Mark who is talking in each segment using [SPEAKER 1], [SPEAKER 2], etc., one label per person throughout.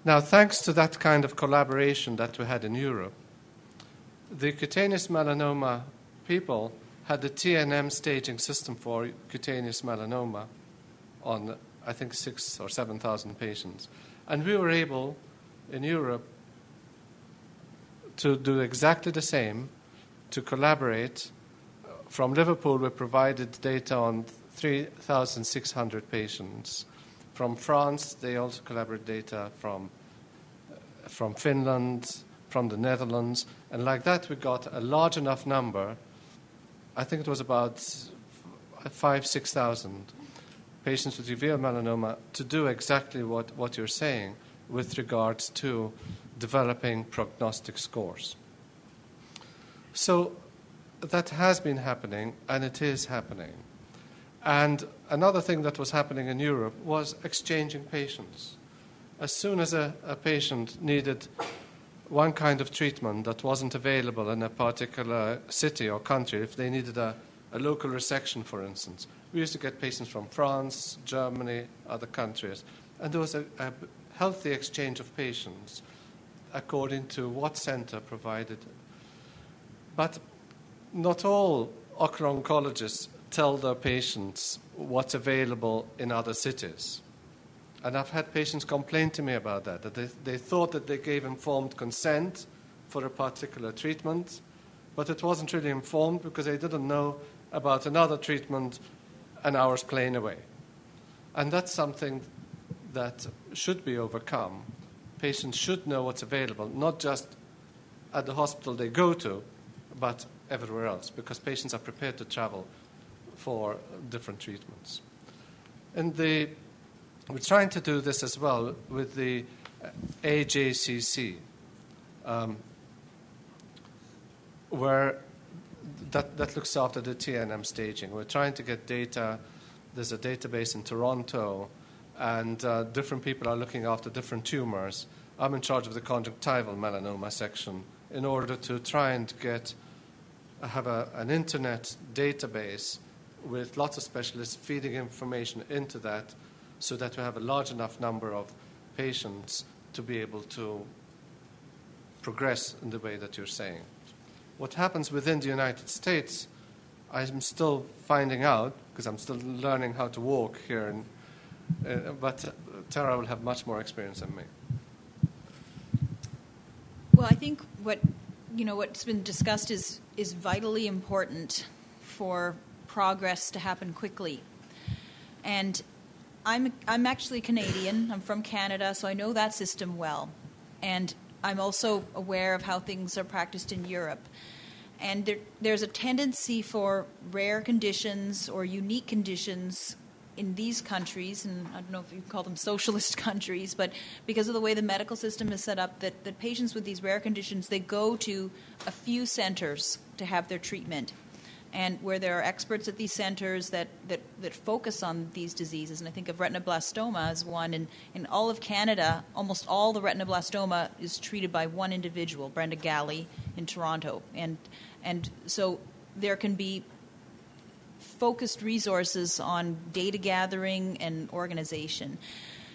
[SPEAKER 1] Now, thanks to that kind of collaboration that we had in Europe, the cutaneous melanoma people had the TNM staging system for cutaneous melanoma on, I think, 6,000 or 7,000 patients. And we were able, in Europe, to do exactly the same, to collaborate. From Liverpool, we provided data on 3,600 patients. From France, they also collaborated data from Finland, from the Netherlands, and like that we got a large enough number. I think it was about 5,000-6,000 patients with uveal melanoma to do exactly what you're saying with regards to developing prognostic scores. So that has been happening, and it is happening. And another thing that was happening in Europe was exchanging patients. As soon as a patient needed one kind of treatment that wasn't available in a particular city or country, if they needed a local resection, for instance, we used to get patients from France, Germany, other countries. And there was a healthy exchange of patients according to what center provided. But not all ocular oncologists tell their patients what's available in other cities. And I've had patients complain to me about that they thought that they gave informed consent for a particular treatment, but it wasn't really informed because they didn't know about another treatment an hour's plane away. And that's something that should be overcome. Patients should know what's available, not just at the hospital they go to, but everywhere else, because patients are prepared to travel for different treatments. And we're trying to do this as well with the AJCC, where that looks after the TNM staging. We're trying to get data. There's a database in Toronto, and different people are looking after different tumors. I'm in charge of the conjunctival melanoma section in order to try and have an internet database with lots of specialists feeding information into that so that we have a large enough number of patients to be able to progress in the way that you're saying. What happens within the United States, I'm still finding out because I'm still learning how to walk here, but Tara will have much more experience than me.
[SPEAKER 2] Well, I think what's been discussed is vitally important for progress to happen quickly. And I'm actually Canadian. I'm from Canada, so I know that system well. And I'm also aware of how things are practiced in Europe. And there's a tendency for rare conditions or unique conditions in these countries, and I don't know if you call them socialist countries, but because of the way the medical system is set up, that patients with these rare conditions, they go to a few centers to have their treatment. And where there are experts at these centers that focus on these diseases, and I think of retinoblastoma as one, and in all of Canada, almost all the retinoblastoma is treated by one individual, Brenda Galley in Toronto. And so there can be focused resources on data gathering and organization.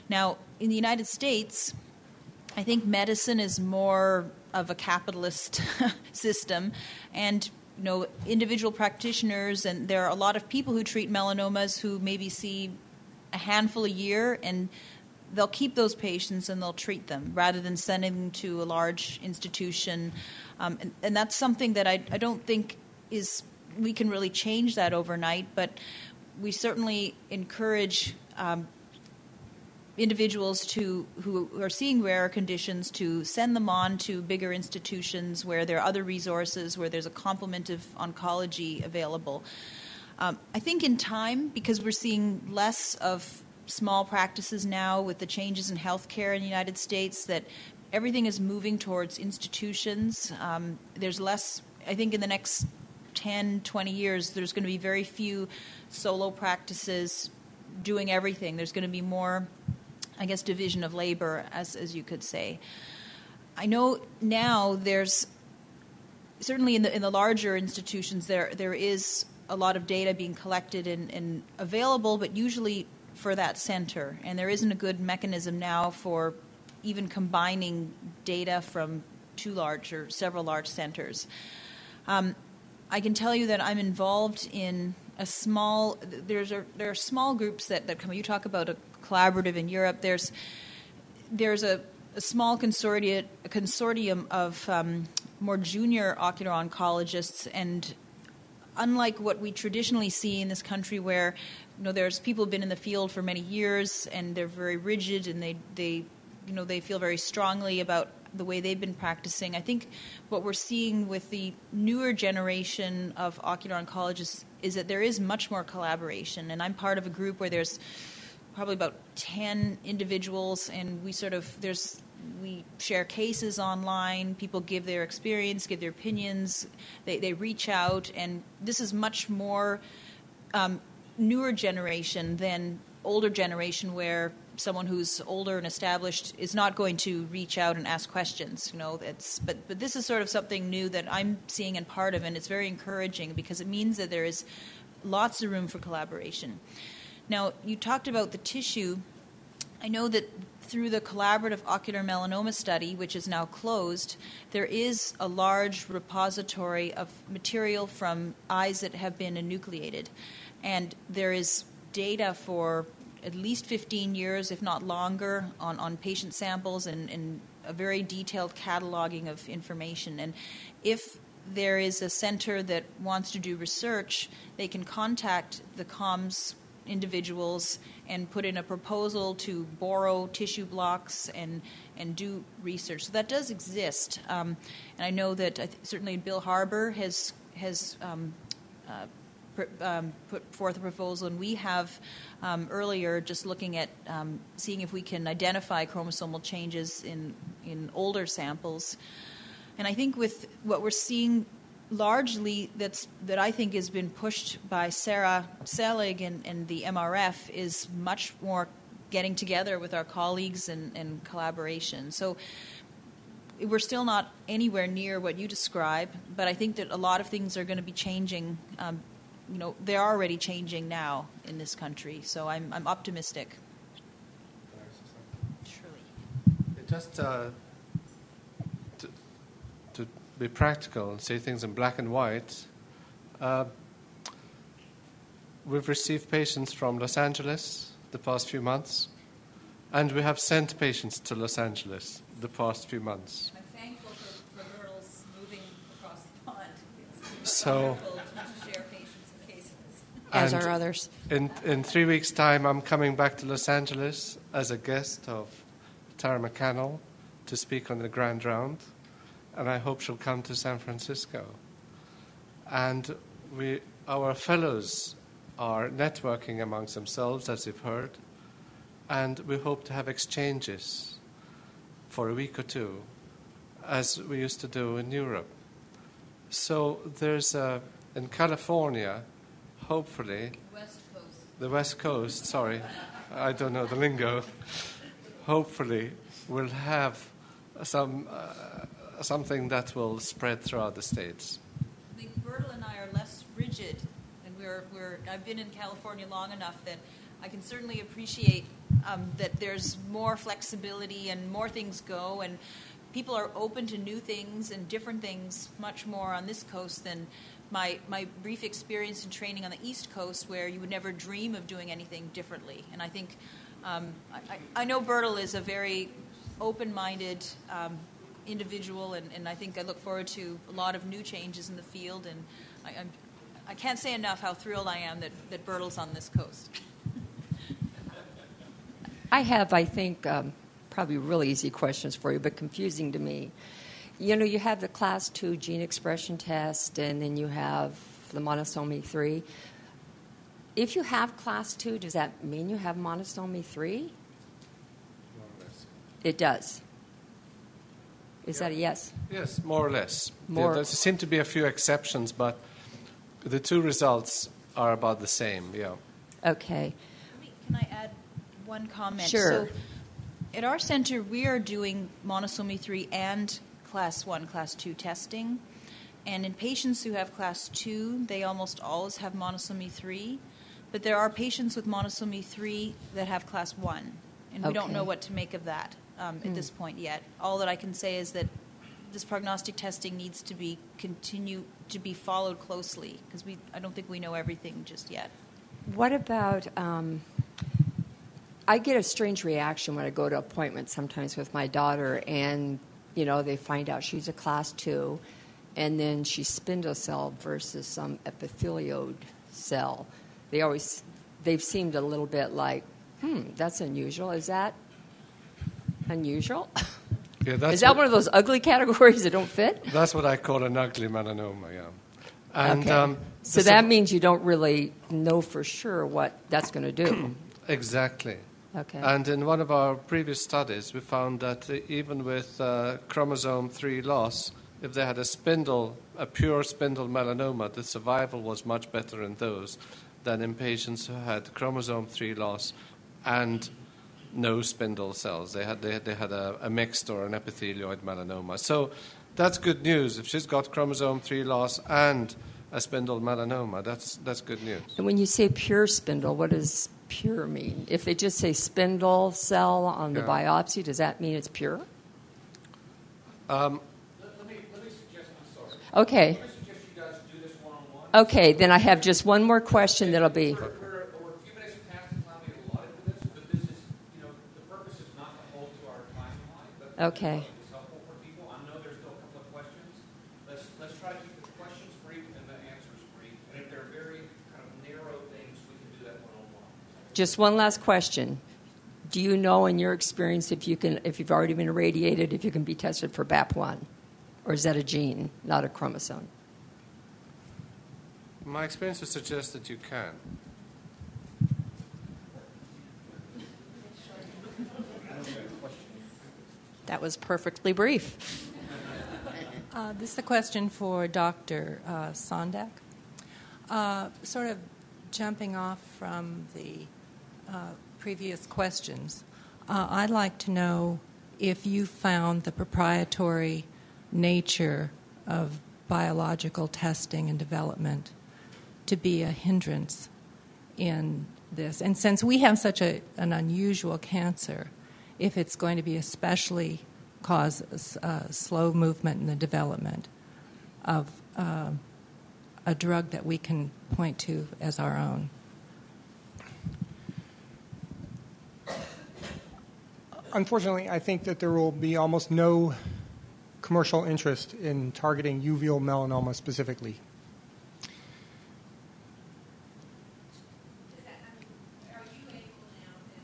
[SPEAKER 2] Now, in the United States, I think medicine is more of a capitalist system, and individual practitioners, and there are a lot of people who treat melanomas who maybe see a handful a year, and they'll keep those patients and they'll treat them rather than sending them to a large institution. And that's something that I don't think we can really change that overnight, but we certainly encourage individuals who are seeing rare conditions to send them on to bigger institutions where there are other resources, where there's a complement of oncology available. I think in time, because we're seeing less of small practices now with the changes in healthcare in the United States, that everything is moving towards institutions. There's less, I think in the next 10, 20 years, there's going to be very few solo practices doing everything. There's going to be more, I guess, division of labor, as you could say. I know now there's, certainly in the larger institutions, there is a lot of data being collected and available, but usually for that center. And there isn't a good mechanism now for even combining data from two large or several large centers. I can tell you that I'm involved in a small. There are small groups that come. You talk about a collaborative in Europe. There's a small consortium of more junior ocular oncologists, and unlike what we traditionally see in this country, where there's people who've been in the field for many years and they're very rigid and they feel very strongly about the way they've been practicing. I think what we're seeing with the newer generation of ocular oncologists is that there is much more collaboration. And I'm part of a group where there's probably about 10 individuals, and we share cases online. People give their experience, give their opinions. They reach out, and this is much more newer generation than older generation, where someone who's older and established is not going to reach out and ask questions. But this is sort of something new that I'm seeing and part of, and it's very encouraging because it means that there is lots of room for collaboration. Now, you talked about the tissue. I know that through the collaborative ocular melanoma study, which is now closed, there is a large repository of material from eyes that have been enucleated. And there is data for at least 15 years, if not longer, on patient samples and a very detailed cataloging of information. And if there is a center that wants to do research, they can contact the COMS individuals and put in a proposal to borrow tissue blocks and do research. So that does exist. And I know that certainly Bill Harbour has put forth a proposal, and we have earlier just looking at seeing if we can identify chromosomal changes in older samples. And I think with what we're seeing largely that I think has been pushed by Sarah Selig and the MRF is much more getting together with our colleagues and collaboration. So we're still not anywhere near what you describe, but I think that a lot of things are going to be changing. They're already changing now in this country, so I'm optimistic. Surely.
[SPEAKER 1] Just to be practical and say things in black and white, we've received patients from Los Angeles the past few months, and we have sent patients to Los Angeles the past few months.
[SPEAKER 2] I'm thankful for Bertil's moving across the pond. It's
[SPEAKER 1] wonderful
[SPEAKER 2] to share patients and cases.
[SPEAKER 3] As are others.
[SPEAKER 1] In 3 weeks' time, I'm coming back to Los Angeles as a guest of Tara McCannel to speak on the Grand Round, and I hope she'll come to San Francisco. And our fellows are networking amongst themselves, as you've heard, and we hope to have exchanges for a week or two, as we used to do in Europe. So there's in California, hopefully, the West Coast, sorry, I don't know the lingo, hopefully we'll have something that will spread throughout the States.
[SPEAKER 2] I think Bertil and I are less rigid, and I've been in California long enough that I can certainly appreciate that there's more flexibility and more things go, and people are open to new things and different things much more on this coast than my brief experience in training on the East Coast, where you would never dream of doing anything differently. And I think I know Bertil is a very open-minded individual, and I think I look forward to a lot of new changes in the field, and I can't say enough how thrilled I am that Bertil's on this coast.
[SPEAKER 3] I have, I think, probably really easy questions for you, but confusing to me. You have the Class 2 gene expression test, and then you have the monosomy 3. If you have Class 2, does that mean you have monosomy 3?
[SPEAKER 1] More or less.
[SPEAKER 3] It does. Is that a yes?
[SPEAKER 1] Yes, more or less. There seem to be a few exceptions, but the two results are about the same, yeah.
[SPEAKER 3] Okay.
[SPEAKER 2] Can I add one comment?
[SPEAKER 3] Sure.
[SPEAKER 2] So at our center, we are doing monosomy 3 and Class 1, Class 2 testing. And in patients who have Class 2, they almost always have monosomy 3. But there are patients with monosomy 3 that have Class 1. and we don't
[SPEAKER 3] Okay.
[SPEAKER 2] know what to make of that at this point yet. All that I can say is that this prognostic testing needs to continue to be followed closely, because I don't think we know everything just yet.
[SPEAKER 3] What about, I get a strange reaction when I go to appointments sometimes with my daughter, and, they find out she's a class 2, and then she's spindle cell versus some epithelial cell. They've seemed a little bit like, that's unusual. Is that unusual?
[SPEAKER 1] Yeah,
[SPEAKER 3] Is that one of those ugly categories that don't fit?
[SPEAKER 1] That's what I call an ugly melanoma, yeah. And
[SPEAKER 3] Okay. So that means you don't really know for sure what that's going to do.
[SPEAKER 1] exactly.
[SPEAKER 3] Okay.
[SPEAKER 1] And in one of our previous studies, we found that even with chromosome 3 loss, if they had a pure spindle melanoma, the survival was much better in those than in patients who had chromosome 3 loss and no spindle cells. They had a mixed or an epithelioid melanoma. So that's good news. If she's got chromosome 3 loss and a spindle melanoma, that's good news.
[SPEAKER 3] And when you say pure spindle, what does pure mean? If they just say spindle cell on the biopsy, does that mean it's pure?
[SPEAKER 4] Let me suggest, I'm sorry.
[SPEAKER 3] Okay.
[SPEAKER 4] Let me suggest you guys do this one-on-one.
[SPEAKER 3] Okay, then I have just one more question that'll be...
[SPEAKER 4] We're a few minutes past the time we allotted for this, but this is, the purpose is not to hold to our timeline, but
[SPEAKER 3] Okay.
[SPEAKER 4] it's helpful for people. I know there's still a couple of questions. Let's try to keep the questions brief and the answers brief. And if they're very kind of narrow things, we can do that one-on-one.
[SPEAKER 3] Just one last question. Do you know in your experience if you've already been irradiated, if you can be tested for BAP1? Or is that a gene, not a chromosome?
[SPEAKER 1] My experience would suggest that you can.
[SPEAKER 5] That was perfectly brief. This is a question for Dr. Sondek. Sort of jumping off from the previous questions, I'd like to know if you found the proprietary nature of biological testing and development to be a hindrance in this. And since we have such an unusual cancer, if it's going to be especially cause slow movement in the development of a drug that we can point to as our own.
[SPEAKER 6] Unfortunately, I think that there will be almost no commercial interest in targeting uveal melanoma specifically.
[SPEAKER 5] Are you able now to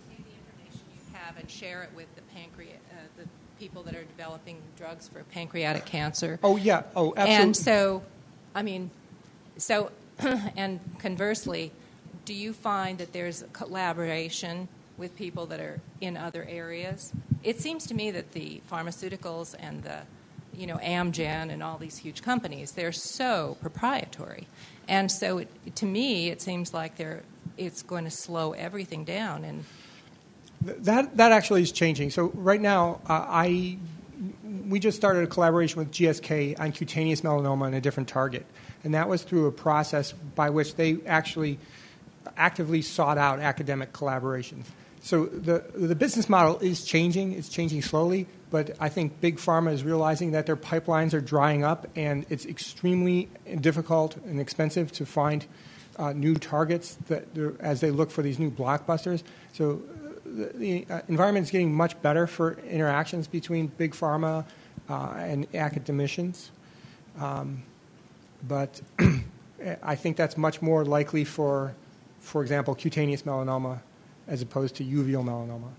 [SPEAKER 5] take the information you have and share it with the people that are developing drugs for pancreatic cancer?
[SPEAKER 6] Oh, yeah. Oh, absolutely.
[SPEAKER 5] And so, and conversely, do you find that there's collaboration with people that are in other areas? It seems to me that the pharmaceuticals and the, Amgen and all these huge companies, they're so proprietary. And so to me, it seems like it's going to slow everything down. And
[SPEAKER 6] that actually is changing. So right now, we just started a collaboration with GSK on cutaneous melanoma and a different target. And that was through a process by which they actually actively sought out academic collaborations. So the business model is changing. It's changing slowly, but I think big pharma is realizing that their pipelines are drying up, and it's extremely difficult and expensive to find new targets as they look for these new blockbusters. So the environment is getting much better for interactions between big pharma and academicians. But I think that's much more likely for example, cutaneous melanoma as opposed to uveal melanoma.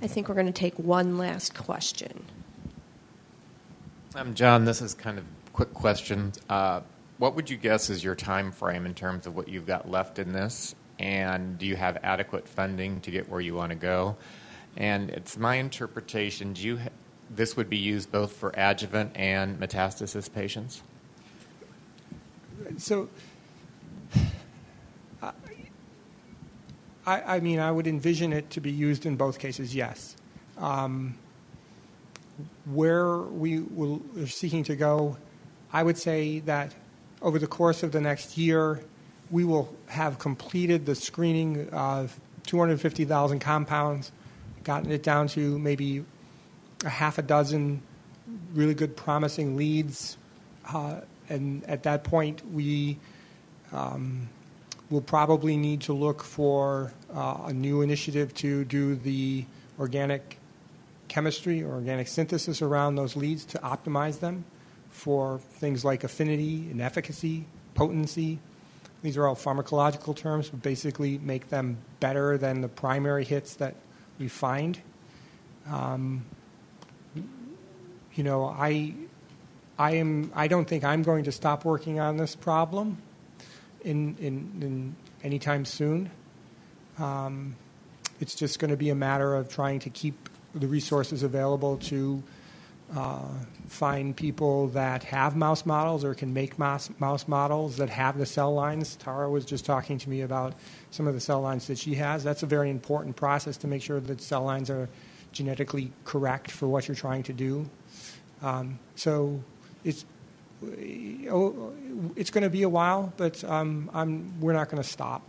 [SPEAKER 7] I think we're going to take one last question.
[SPEAKER 8] John, this is kind of a quick question. What would you guess is your time frame in terms of what you've got left in this? And do you have adequate funding to get where you want to go? And it's my interpretation, this would be used both for adjuvant and metastasis patients?
[SPEAKER 6] So, I mean, I would envision it to be used in both cases, yes. Where we're seeking to go, I would say that over the course of the next year, we will have completed the screening of 250,000 compounds, gotten it down to maybe a half a dozen really good promising leads. And at that point, we will probably need to look for a new initiative to do the organic chemistry or organic synthesis around those leads to optimize them for things like affinity and efficacy, potency. These are all pharmacological terms, but basically make them better than the primary hits that we find. I don't think I'm going to stop working on this problem in anytime soon. It's just going to be a matter of trying to keep the resources available to find people that have mouse models or can make mouse models that have the cell lines. Tara was just talking to me about some of the cell lines that she has. That's a very important process to make sure that cell lines are genetically correct for what you're trying to do. So it's going to be a while, but we're not going to stop.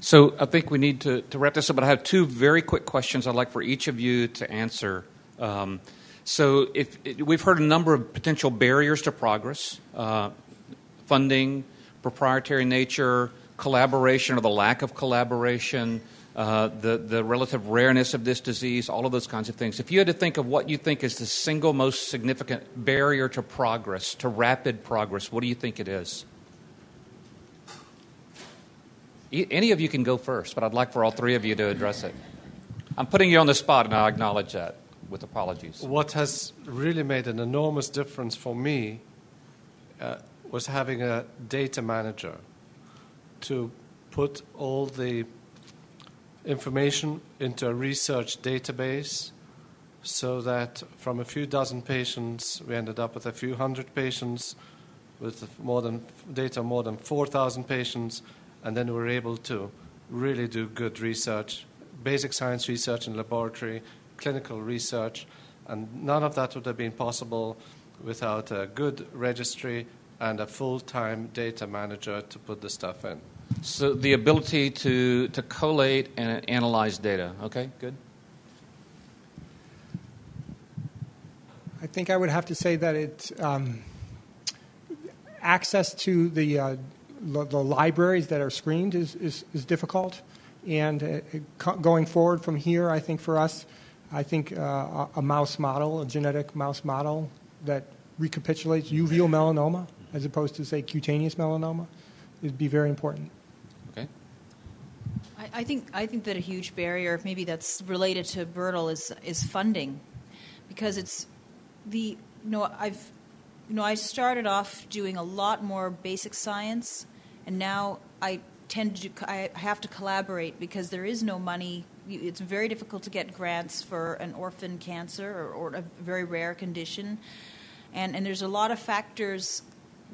[SPEAKER 4] So I think we need to wrap this up, but I have two very quick questions I'd like for each of you to answer. So we've heard a number of potential barriers to progress, funding, proprietary nature, collaboration or the lack of collaboration, the relative rareness of this disease, all of those kinds of things. If you had to think of what you think is the single most significant barrier to progress, to rapid progress, what do you think it is? Any of you can go first, but I'd like for all three of you to address it. I'm putting you on the spot, and I acknowledge that with apologies.
[SPEAKER 1] What has really made an enormous difference for me was having a data manager to put all the information into a research database so that from a few dozen patients, we ended up with a few hundred patients with more than 4,000 patients, and then we were able to really do good research, basic science research in laboratory, clinical research, and none of that would have been possible without a good registry and a full-time data manager to put the stuff in.
[SPEAKER 4] So the ability to collate and analyze data. Okay, good.
[SPEAKER 6] I think I would have to say that it's access to the libraries that are screened is difficult. And going forward from here, I think for us, a mouse model, a genetic mouse model that recapitulates uveal melanoma as opposed to, say, cutaneous melanoma would be very important.
[SPEAKER 4] Okay.
[SPEAKER 2] I think that a huge barrier, maybe that's related to Bertil, is funding, because it's I started off doing a lot more basic science, and now I have to collaborate because there is no money. It's very difficult to get grants for an orphan cancer or a very rare condition, and there's a lot of factors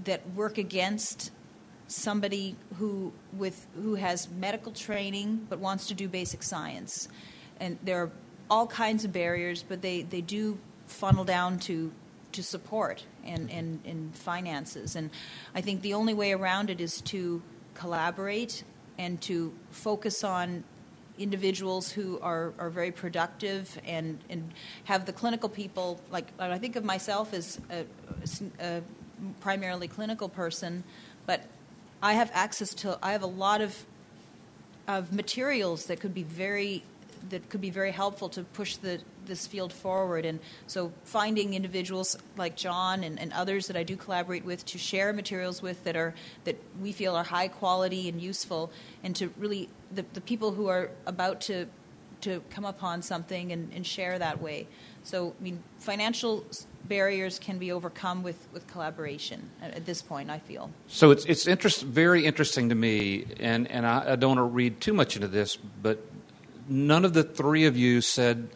[SPEAKER 2] that work against somebody who has medical training but wants to do basic science. And there are all kinds of barriers, but they do funnel down to support and finances. And I think the only way around it is to collaborate and to focus on individuals who are very productive and have the clinical people. Like, I think of myself as a primarily clinical person, but I have a lot of materials that could be very helpful to push this field forward. And so finding individuals like John and others that I do collaborate with to share materials with that we feel are high quality and useful, and to really the people who are about to come upon something and share that way. So, I mean, financial barriers can be overcome with collaboration at this point, I feel.
[SPEAKER 4] So it's very interesting to me, and I don't want to read too much into this, but none of the three of you said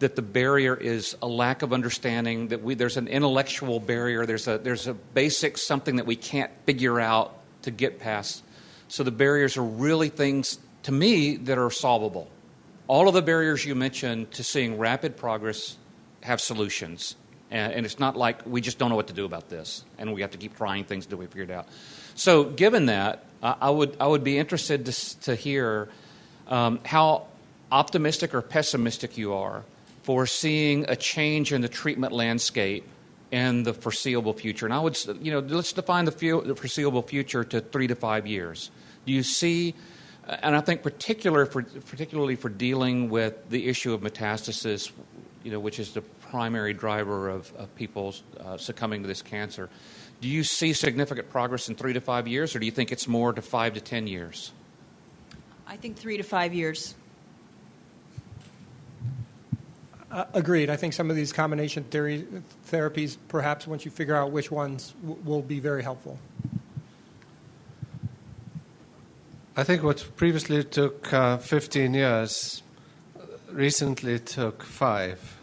[SPEAKER 4] that the barrier is a lack of understanding, that there's an intellectual barrier, there's a basic something that we can't figure out to get past. So the barriers are really things, to me, that are solvable. All of the barriers you mentioned to seeing rapid progress have solutions. And it's not like we just don't know what to do about this, and we have to keep trying things until we figure it out. So given that, I would be interested to hear how optimistic or pessimistic you are for seeing a change in the treatment landscape in the foreseeable future. And I would, let's define the foreseeable future to 3 to 5 years. Do you see, and I think particularly for dealing with the issue of metastasis, which is the primary driver of people succumbing to this cancer, do you see significant progress in 3 to 5 years, or do you think it's more to 5 to 10 years?
[SPEAKER 2] I think 3 to 5 years.
[SPEAKER 6] Agreed. I think some of these combination therapies, perhaps once you figure out which ones, will be very helpful.
[SPEAKER 1] I think what previously took 15 years, recently took 5.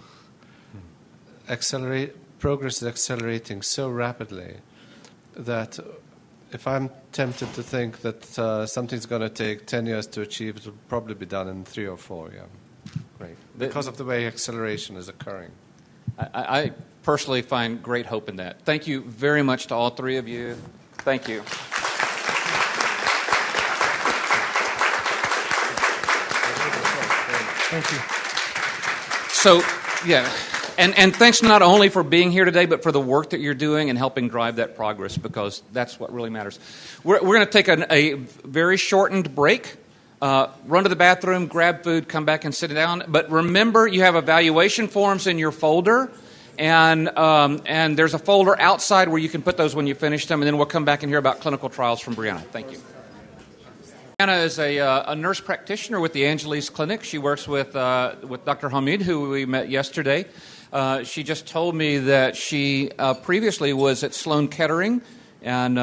[SPEAKER 1] Progress is accelerating so rapidly that if I'm tempted to think that something's going to take 10 years to achieve, it will probably be done in 3 or 4, yeah.
[SPEAKER 4] Great.
[SPEAKER 1] Because of the way acceleration is occurring.
[SPEAKER 4] I personally find great hope in that. Thank you very much to all 3 of you. Thank you.
[SPEAKER 6] Thank you.
[SPEAKER 4] So, yeah, and thanks not only for being here today, but for the work that you're doing and helping drive that progress, because that's what really matters. We're going to take a very shortened break. Run to the bathroom, grab food, come back and sit down. But remember, you have evaluation forms in your folder, and there's a folder outside where you can put those when you finish them, and then we'll come back and hear about clinical trials from Brianna. Thank you. Brianna is a nurse practitioner with the Angeles Clinic. She works with Dr. Hamid, who we met yesterday. She just told me that she previously was at Sloan Kettering, and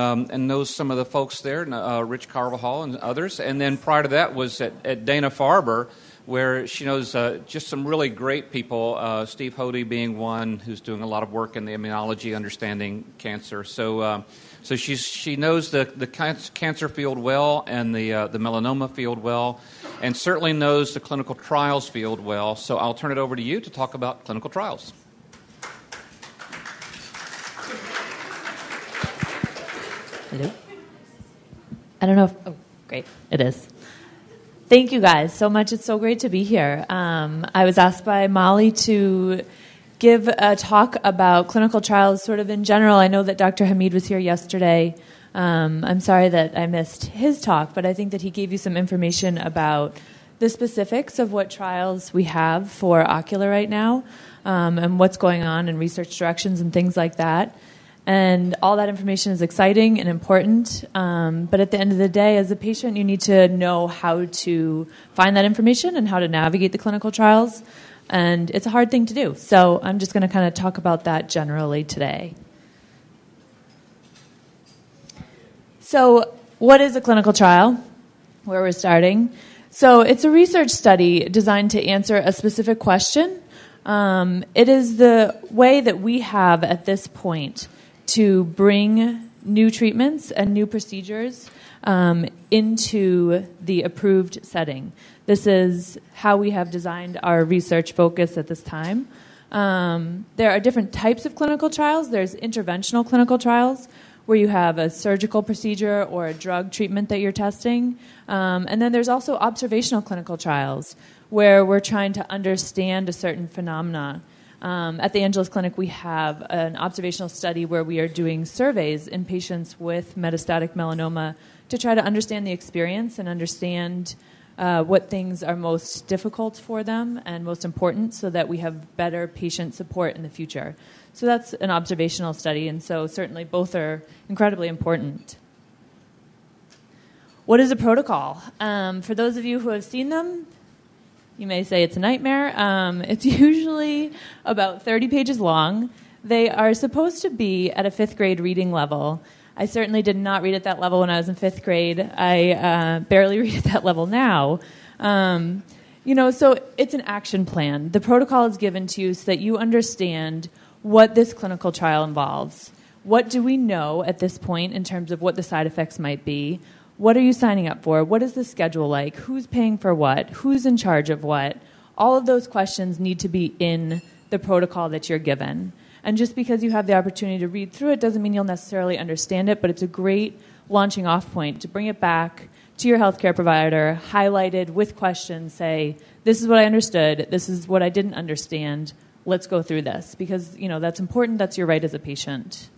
[SPEAKER 4] knows some of the folks there, Rich Carvajal and others. And then prior to that was at Dana-Farber, where she knows just some really great people, Steve Hody being one who's doing a lot of work in the immunology, understanding cancer. So she knows the cancer field well and the melanoma field well, and certainly knows the clinical trials field well. So I'll turn it over to you to talk about clinical trials.
[SPEAKER 9] Hello? I don't know if... Oh, great. It is. Thank you guys so much. It's so great to be here. I was asked by Molly to give a talk about clinical trials sort of in general. I know that Dr. Hamid was here yesterday. I'm sorry that I missed his talk, but I think that he gave you some information about the specifics of what trials we have for Ocular right now, and what's going on in research directions and things like that. And all that information is exciting and important, but at the end of the day, as a patient, you need to know how to find that information and how to navigate the clinical trials, and it's a hard thing to do. So I'm just going to kind of talk about that generally today. So what is a clinical trial? Where we're starting. So it's a research study designed to answer a specific question. It is the way that we have at this point to bring new treatments and new procedures into the approved setting. This is how we have designed our research focus at this time. There are different types of clinical trials. There's interventional clinical trials, where you have a surgical procedure or a drug treatment that you're testing. And then there's also observational clinical trials, where we're trying to understand a certain phenomena. At the Angeles Clinic, we have an observational study where we are doing surveys in patients with metastatic melanoma to try to understand the experience and understand what things are most difficult for them and most important, so that we have better patient support in the future. So that's an observational study, and so certainly both are incredibly important. What is a protocol? For those of you who have seen them, you may say it's a nightmare. It's usually about 30 pages long. They are supposed to be at a 5th grade reading level. I certainly did not read at that level when I was in 5th grade. I barely read at that level now. So it's an action plan. The protocol is given to you so that you understand what this clinical trial involves. What do we know at this point in terms of what the side effects might be? What are you signing up for? What is the schedule like? Who's paying for what? Who's in charge of what? All of those questions need to be in the protocol that you're given. And just because you have the opportunity to read through it doesn't mean you'll necessarily understand it, but it's a great launching off point to bring it back, to your healthcare provider, highlighted with questions, say, this is what I understood, this is what I didn't understand, let's go through this. Because, that's important, that's your right as a patient.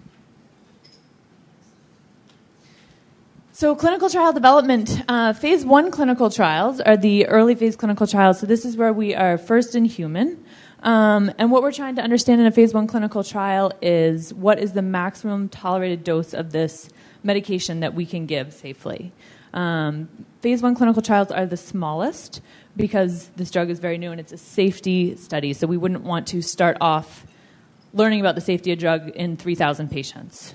[SPEAKER 9] So clinical trial development, phase 1 clinical trials are the early phase clinical trials. So this is where we are first in human. And what we're trying to understand in a phase 1 clinical trial is what is the maximum tolerated dose of this medication that we can give safely. Phase 1 clinical trials are the smallest because this drug is very new and it's a safety study. So we wouldn't want to start off learning about the safety of drug in 3,000 patients.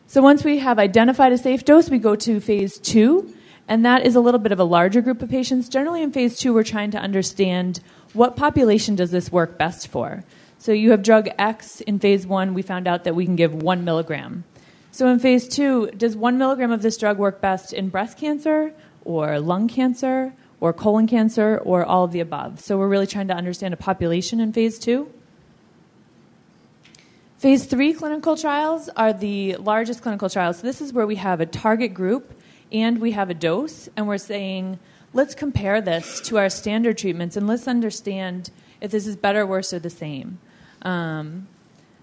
[SPEAKER 9] So once we have identified a safe dose, we go to phase 2, and that is a little bit of a larger group of patients. Generally in phase 2, we're trying to understand what population does this work best for. So you have drug X in phase 1, we found out that we can give 1 milligram. So in phase 2, does 1 milligram of this drug work best in breast cancer or lung cancer or colon cancer or all of the above? So we're really trying to understand a population in phase 2. Phase 3 clinical trials are the largest clinical trials. So this is where we have a target group and we have a dose, and we're saying, let's compare this to our standard treatments and let's understand if this is better, worse, or the same. And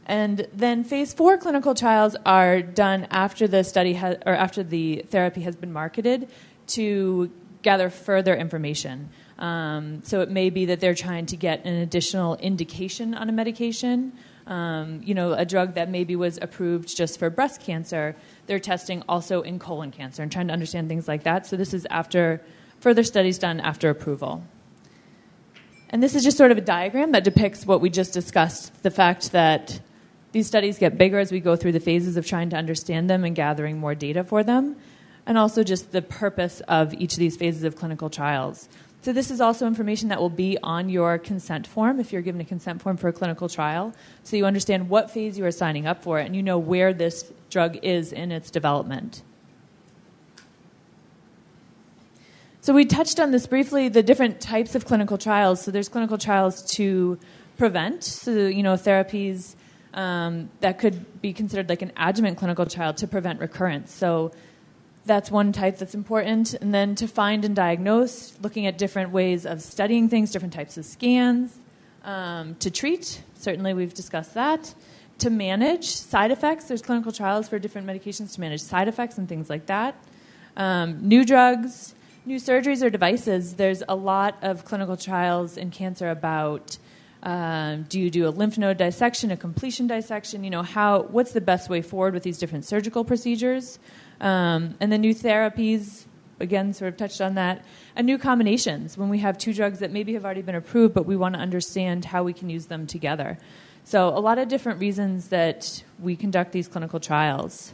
[SPEAKER 9] then phase 4 clinical trials are done after the study or after the therapy has been marketed to gather further information. So it may be that they're trying to get an additional indication on a medication. A drug that maybe was approved just for breast cancer, they're testing also in colon cancer and trying to understand things like that. So this is after further studies done after approval. And this is just sort of a diagram that depicts what we just discussed, the fact that these studies get bigger as we go through the phases of trying to understand them and gathering more data for them, and also just the purpose of each of these phases of clinical trials. So this is also information that will be on your consent form if you're given a consent form for a clinical trial, so you understand what phase you are signing up for and you know where this drug is in its development. So we touched on this briefly, the different types of clinical trials. So there's clinical trials to prevent, so therapies that could be considered like an adjuvant clinical trial to prevent recurrence. So that's one type that's important. And then to find and diagnose, looking at different ways of studying things, different types of scans. To treat, certainly we've discussed that. To manage side effects, there's clinical trials for different medications to manage side effects and things like that. New drugs, new surgeries or devices. There's a lot of clinical trials in cancer about do you do a lymph node dissection, a completion dissection? What's the best way forward with these different surgical procedures? And then new therapies, again, sort of touched on that. And new combinations, when we have two drugs that maybe have already been approved, but we want to understand how we can use them together. So a lot of different reasons that we conduct these clinical trials.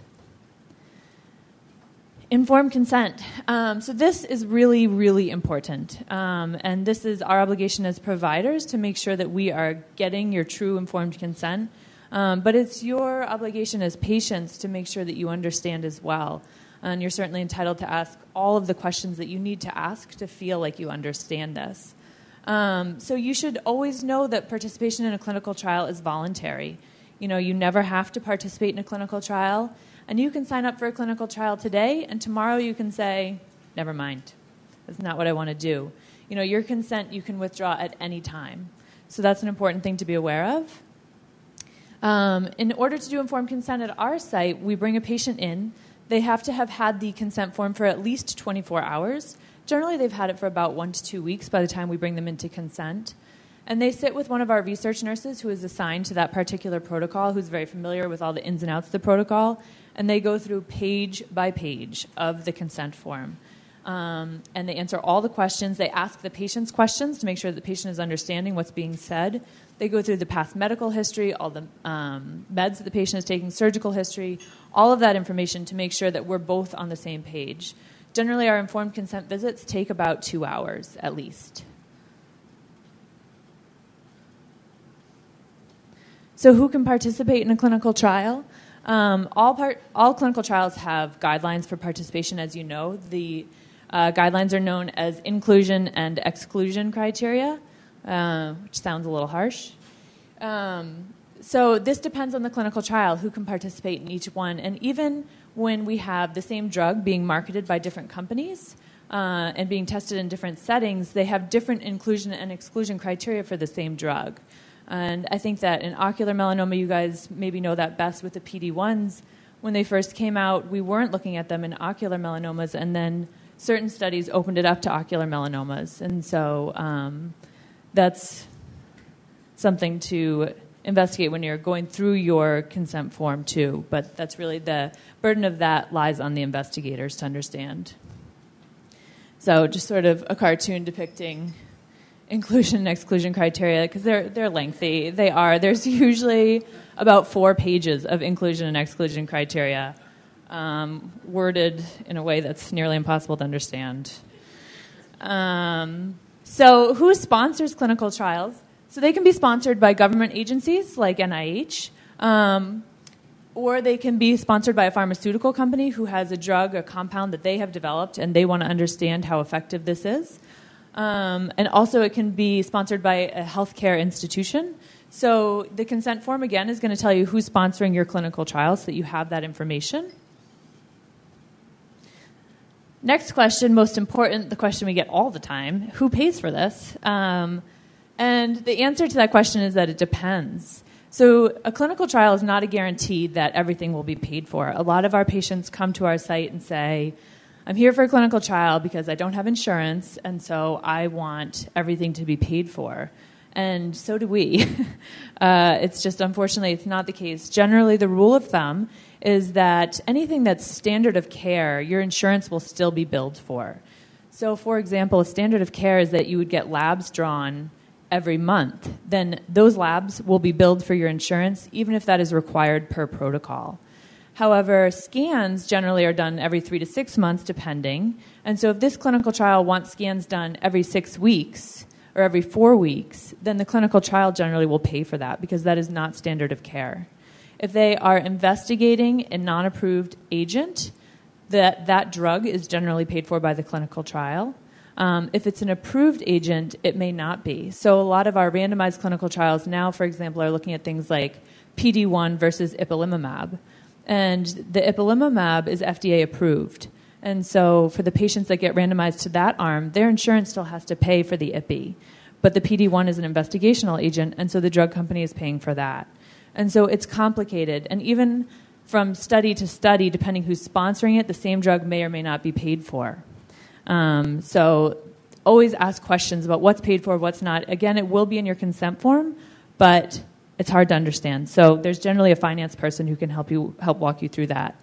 [SPEAKER 9] Informed consent. So this is really, really important. And this is our obligation as providers to make sure that we are getting your true informed consent. But it's your obligation as patients to make sure that you understand as well. And you're certainly entitled to ask all of the questions that you need to ask to feel like you understand this. So you should always know that participation in a clinical trial is voluntary. You never have to participate in a clinical trial. And you can sign up for a clinical trial today, and tomorrow you can say, never mind. That's not what I want to do. Your consent you can withdraw at any time. So that's an important thing to be aware of. In order to do informed consent at our site, we bring a patient in. They have to have had the consent form for at least 24 hours. Generally, they've had it for about 1 to 2 weeks by the time we bring them into consent. And they sit with one of our research nurses who is assigned to that particular protocol, who's very familiar with all the ins and outs of the protocol, and they go through page by page of the consent form. And they answer all the questions. They ask the patient's questions to make sure that the patient is understanding what's being said. They go through the past medical history, all the meds that the patient is taking, surgical history, all of that information to make sure that we're both on the same page. Generally, our informed consent visits take about 2 hours at least. So who can participate in a clinical trial? All clinical trials have guidelines for participation, as you know. The guidelines are known as inclusion and exclusion criteria, which sounds a little harsh. So this depends on the clinical trial, who can participate in each one. And even when we have the same drug being marketed by different companies and being tested in different settings, they have different inclusion and exclusion criteria for the same drug. And I think that in ocular melanoma, you guys maybe know that best with the PD-1s. When they first came out, we weren't looking at them in ocular melanomas, and then certain studies opened it up to ocular melanomas. And so that's something to investigate when you're going through your consent form too. But that's really the burden of that lies on the investigators to understand. So just sort of a cartoon depicting inclusion and exclusion criteria, because they're lengthy. They are. There's usually about 4 pages of inclusion and exclusion criteria, worded in a way that's nearly impossible to understand. So who sponsors clinical trials? So they can be sponsored by government agencies like NIH, or they can be sponsored by a pharmaceutical company who has a drug, a compound that they have developed, and they want to understand how effective this is. And also it can be sponsored by a healthcare institution. So the consent form, again, is going to tell you who's sponsoring your clinical trial so that you have that information. Next question, most important, the question we get all the time, who pays for this? And the answer to that question is that it depends. So a clinical trial is not a guarantee that everything will be paid for. A lot of our patients come to our site and say, I'm here for a clinical trial because I don't have insurance, and so I want everything to be paid for. And so do we. It's just, unfortunately, it's not the case. Generally, the rule of thumb is that anything that's standard of care, your insurance will still be billed for. So, for example, a standard of care is that you would get labs drawn every month. Then those labs will be billed for your insurance, even if that is required per protocol. However, scans generally are done every 3 to 6 months, depending. And so if this clinical trial wants scans done every 6 weeks or every 4 weeks, then the clinical trial generally will pay for that because that is not standard of care. If they are investigating a non-approved agent, that drug is generally paid for by the clinical trial. If it's an approved agent, it may not be. So a lot of our randomized clinical trials now, for example, are looking at things like PD-1 versus ipilimumab. And the ipilimumab is FDA approved. And so for the patients that get randomized to that arm, their insurance still has to pay for the IPI. But the PD-1 is an investigational agent, and so the drug company is paying for that. And so it's complicated. And even from study to study, depending who's sponsoring it, the same drug may or may not be paid for. So always ask questions about what's paid for, what's not. Again, it will be in your consent form, but it's hard to understand. So there's generally a finance person who can help walk you through that.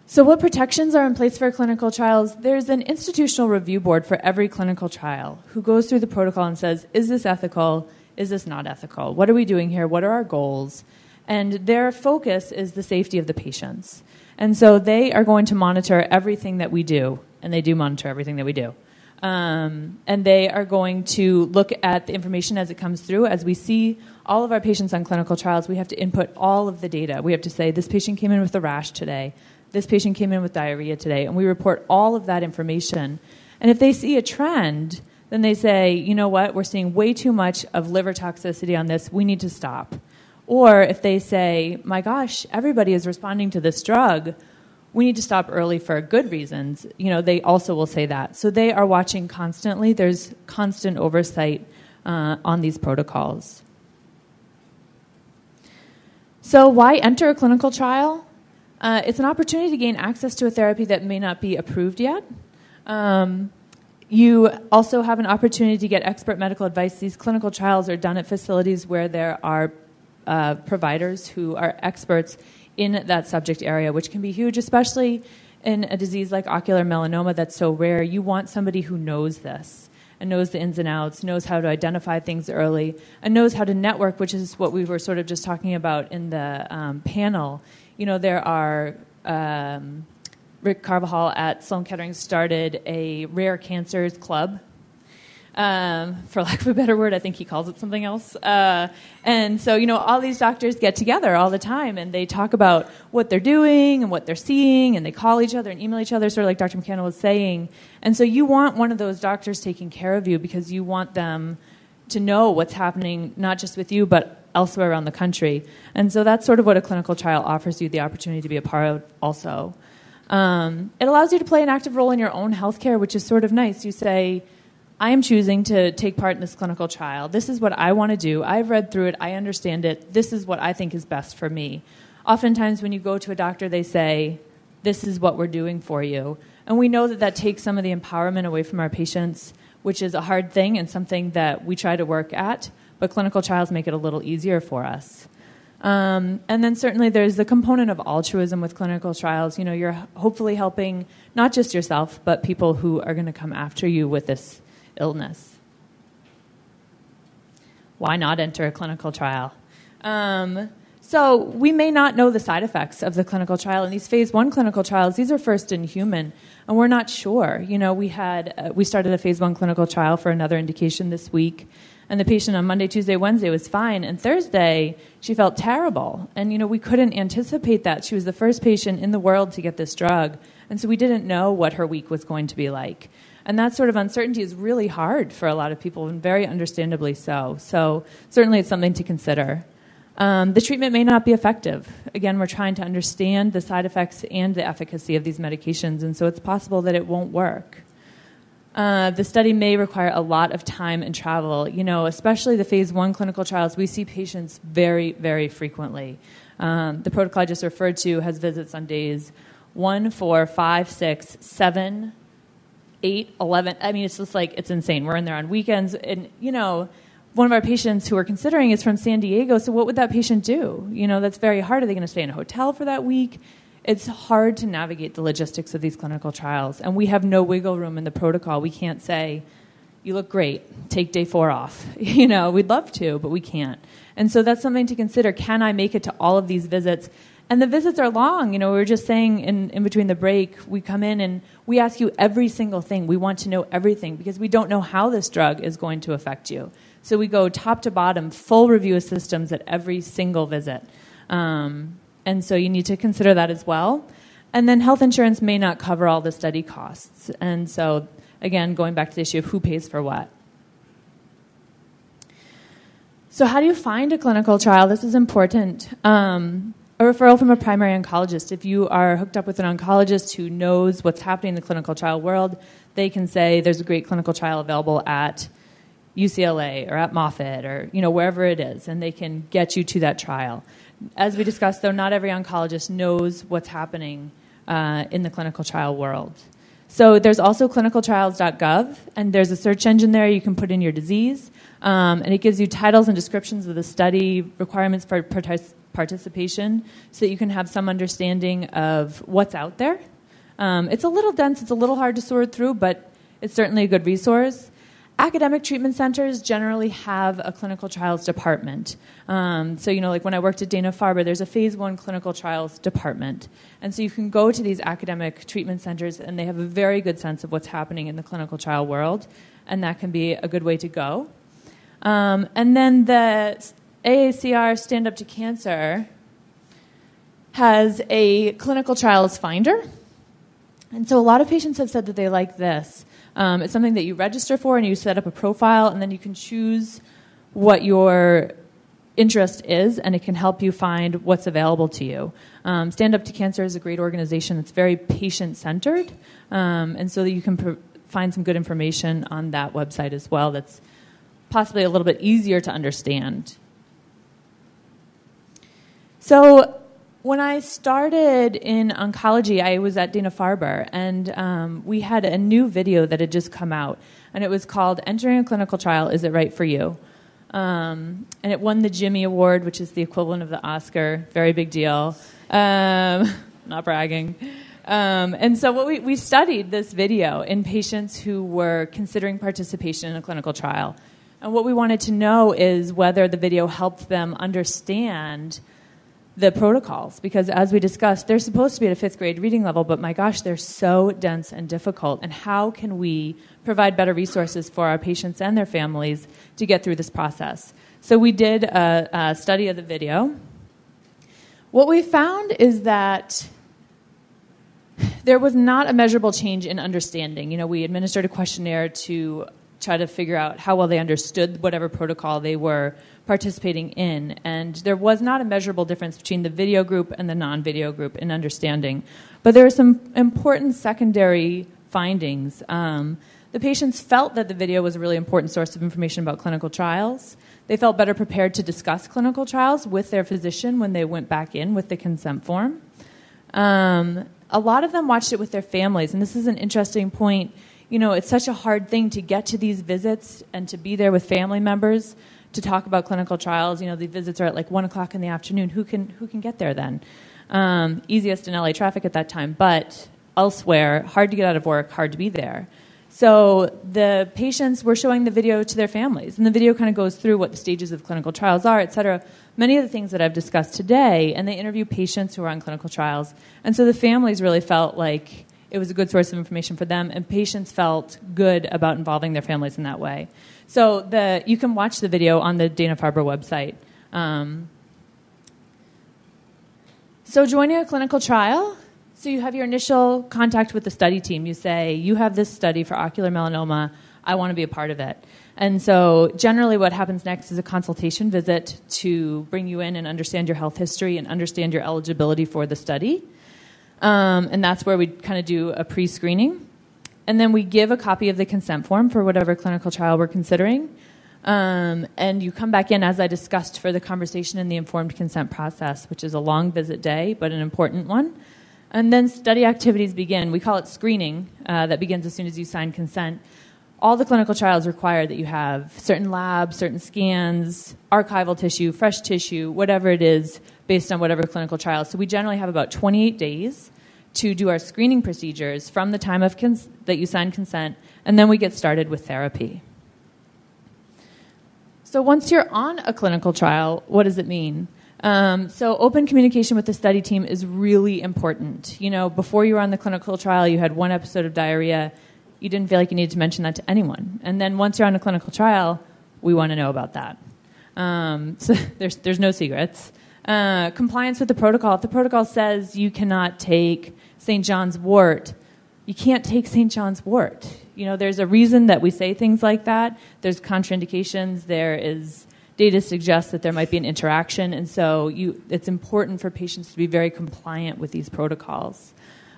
[SPEAKER 9] So what protections are in place for clinical trials? There's an institutional review board for every clinical trial who goes through the protocol and says, is this ethical? Is this not ethical? What are we doing here? What are our goals? And their focus is the safety of the patients. And so they are going to monitor everything that we do, and they do monitor everything that we do. And they are going to look at the information as it comes through. As we see all of our patients on clinical trials, we have to input all of the data. We have to say, this patient came in with a rash today. This patient came in with diarrhea today. And we report all of that information. And if they see a trend, then they say, you know what, we're seeing way too much of liver toxicity on this. We need to stop. Or if they say, my gosh, everybody is responding to this drug, we need to stop early for good reasons, they also will say that. So they are watching constantly. There's constant oversight on these protocols. So why enter a clinical trial? It's an opportunity to gain access to a therapy that may not be approved yet. You also have an opportunity to get expert medical advice. These clinical trials are done at facilities where there are providers who are experts in that subject area, which can be huge, especially in a disease like ocular melanoma that's so rare. You want somebody who knows this and knows the ins and outs, knows how to identify things early, and knows how to network, which is what we were sort of just talking about in the panel. There are Rick Carvajal at Sloan Kettering started a rare cancers club. For lack of a better word, I think he calls it something else. And so, all these doctors get together all the time, and they talk about what they're doing and what they're seeing, and they call each other and email each other, sort of like Dr. McCannel was saying. And so you want one of those doctors taking care of you because you want them to know what's happening, not just with you, but elsewhere around the country. And so that's sort of what a clinical trial offers you the opportunity to be a part of also. It allows you to play an active role in your own healthcare, which is sort of nice. You say, I am choosing to take part in this clinical trial. This is what I want to do. I've read through it. I understand it. This is what I think is best for me. Oftentimes when you go to a doctor, they say, this is what we're doing for you. And we know that that takes some of the empowerment away from our patients, which is a hard thing and something that we try to work at. But clinical trials make it a little easier for us. And then certainly there's the component of altruism with clinical trials. You know, you're hopefully helping not just yourself, but people who are going to come after you with this illness. Why not enter a clinical trial? So we may not know the side effects of the clinical trial. In these phase 1 clinical trials, these are first in human, and we're not sure. You know, we started a phase 1 clinical trial for another indication this week, and the patient on Monday, Tuesday, Wednesday was fine, and Thursday she felt terrible. And, you know, we couldn't anticipate that. She was the first patient in the world to get this drug, and so we didn't know what her week was going to be like. And that sort of uncertainty is really hard for a lot of people, and very understandably so. So certainly it's something to consider. The treatment may not be effective. Again, we're trying to understand the side effects and the efficacy of these medications, and so it's possible that it won't work. The study may require a lot of time and travel. You know, especially the phase 1 clinical trials, we see patients very, very frequently. The protocol I just referred to has visits on days 1, 4, 5, 6, 7, 8, 11. I mean, it's just like, it's insane. We're in there on weekends. And, you know, one of our patients who we're considering is from San Diego, so what would that patient do? You know, that's very hard. Are they going to stay in a hotel for that week? It's hard to navigate the logistics of these clinical trials, and we have no wiggle room in the protocol. We can't say, you look great, take day 4 off. You know, we'd love to, but we can't. And so that's something to consider. Can I make it to all of these visits? And the visits are long. You know, we were just saying in between the break, we come in and we ask you every single thing. We want to know everything because we don't know how this drug is going to affect you. So we go top to bottom, full review of systems at every single visit. And so you need to consider that as well. And then health insurance may not cover all the study costs. And so, again, going back to the issue of who pays for what. So how do you find a clinical trial? This is important. A referral from a primary oncologist. If you are hooked up with an oncologist who knows what's happening in the clinical trial world, they can say there's a great clinical trial available at UCLA or at Moffitt or, you know, wherever it is, and they can get you to that trial. As we discussed, though, not every oncologist knows what's happening in the clinical trial world. So there's also clinicaltrials.gov, and there's a search engine there. You can put in your disease, and it gives you titles and descriptions of the study, requirements for participation, so that you can have some understanding of what's out there. It's a little dense. It's a little hard to sort through, but it's certainly a good resource. Academic treatment centers generally have a clinical trials department. So, you know, like when I worked at Dana-Farber, there's a phase 1 clinical trials department. And so you can go to these academic treatment centers, and they have a very good sense of what's happening in the clinical trial world, and that can be a good way to go. And then the AACR Stand Up to Cancer has a clinical trials finder. And so a lot of patients have said that they like this. It's something that you register for, and you set up a profile, and then you can choose what your interest is, and it can help you find what's available to you. Stand Up to Cancer is a great organization that's very patient-centered, and so that you can find some good information on that website as well that's possibly a little bit easier to understand. So when I started in oncology, I was at Dana-Farber, and we had a new video that had just come out, and it was called Entering a Clinical Trial, Is It Right for You? And it won the Jimmy Award, which is the equivalent of the Oscar. Very big deal. Not bragging. And so what we studied this video in patients who were considering participation in a clinical trial. And what we wanted to know is whether the video helped them understand the protocols, because as we discussed, they're supposed to be at a 5th grade reading level, but my gosh, they're so dense and difficult. And how can we provide better resources for our patients and their families to get through this process? So we did a study of the video. What we found is that there was not a measurable change in understanding. You know, we administered a questionnaire to try to figure out how well they understood whatever protocol they were participating in. And there was not a measurable difference between the video group and the non-video group in understanding. But there were some important secondary findings. The patients felt that the video was a really important source of information about clinical trials. They felt better prepared to discuss clinical trials with their physician when they went back in with the consent form. A lot of them watched it with their families, and this is an interesting point. You know, it's such a hard thing to get to these visits and to be there with family members to talk about clinical trials. You know, the visits are at like 1 o'clock in the afternoon. Who can get there then? Easiest in LA traffic at that time, but elsewhere, hard to get out of work, hard to be there. So the patients were showing the video to their families, and the video kind of goes through what the stages of clinical trials are, et cetera. Many of the things that I've discussed today, and they interview patients who are on clinical trials. And so the families really felt like it was a good source of information for them, and patients felt good about involving their families in that way. So you can watch the video on the Dana-Farber website. So joining a clinical trial, so you have your initial contact with the study team. You say, you have this study for ocular melanoma. I want to be a part of it. And so generally what happens next is a consultation visit to bring you in and understand your health history and understand your eligibility for the study. And that's where we kind of do a pre-screening. And then we give a copy of the consent form for whatever clinical trial we're considering. And you come back in, as I discussed, for the conversation in the informed consent process, which is a long visit day, but an important one. And then study activities begin. We call it screening. That begins as soon as you sign consent. All the clinical trials require that you have certain labs, certain scans, archival tissue, fresh tissue, whatever it is, based on whatever clinical trial. So we generally have about 28 days to do our screening procedures from the time of that you sign consent, and then we get started with therapy. So once you're on a clinical trial, what does it mean? So open communication with the study team is really important. You know, before you were on the clinical trial, you had one episode of diarrhea. You didn't feel like you needed to mention that to anyone. And then once you're on a clinical trial, we want to know about that. So there's no secrets. Compliance with the protocol. If the protocol says you cannot take St. John's wort, you can't take St. John's wort. You know, there's a reason that we say things like that. There's contraindications. There is data suggests that there might be an interaction, and so it's important for patients to be very compliant with these protocols.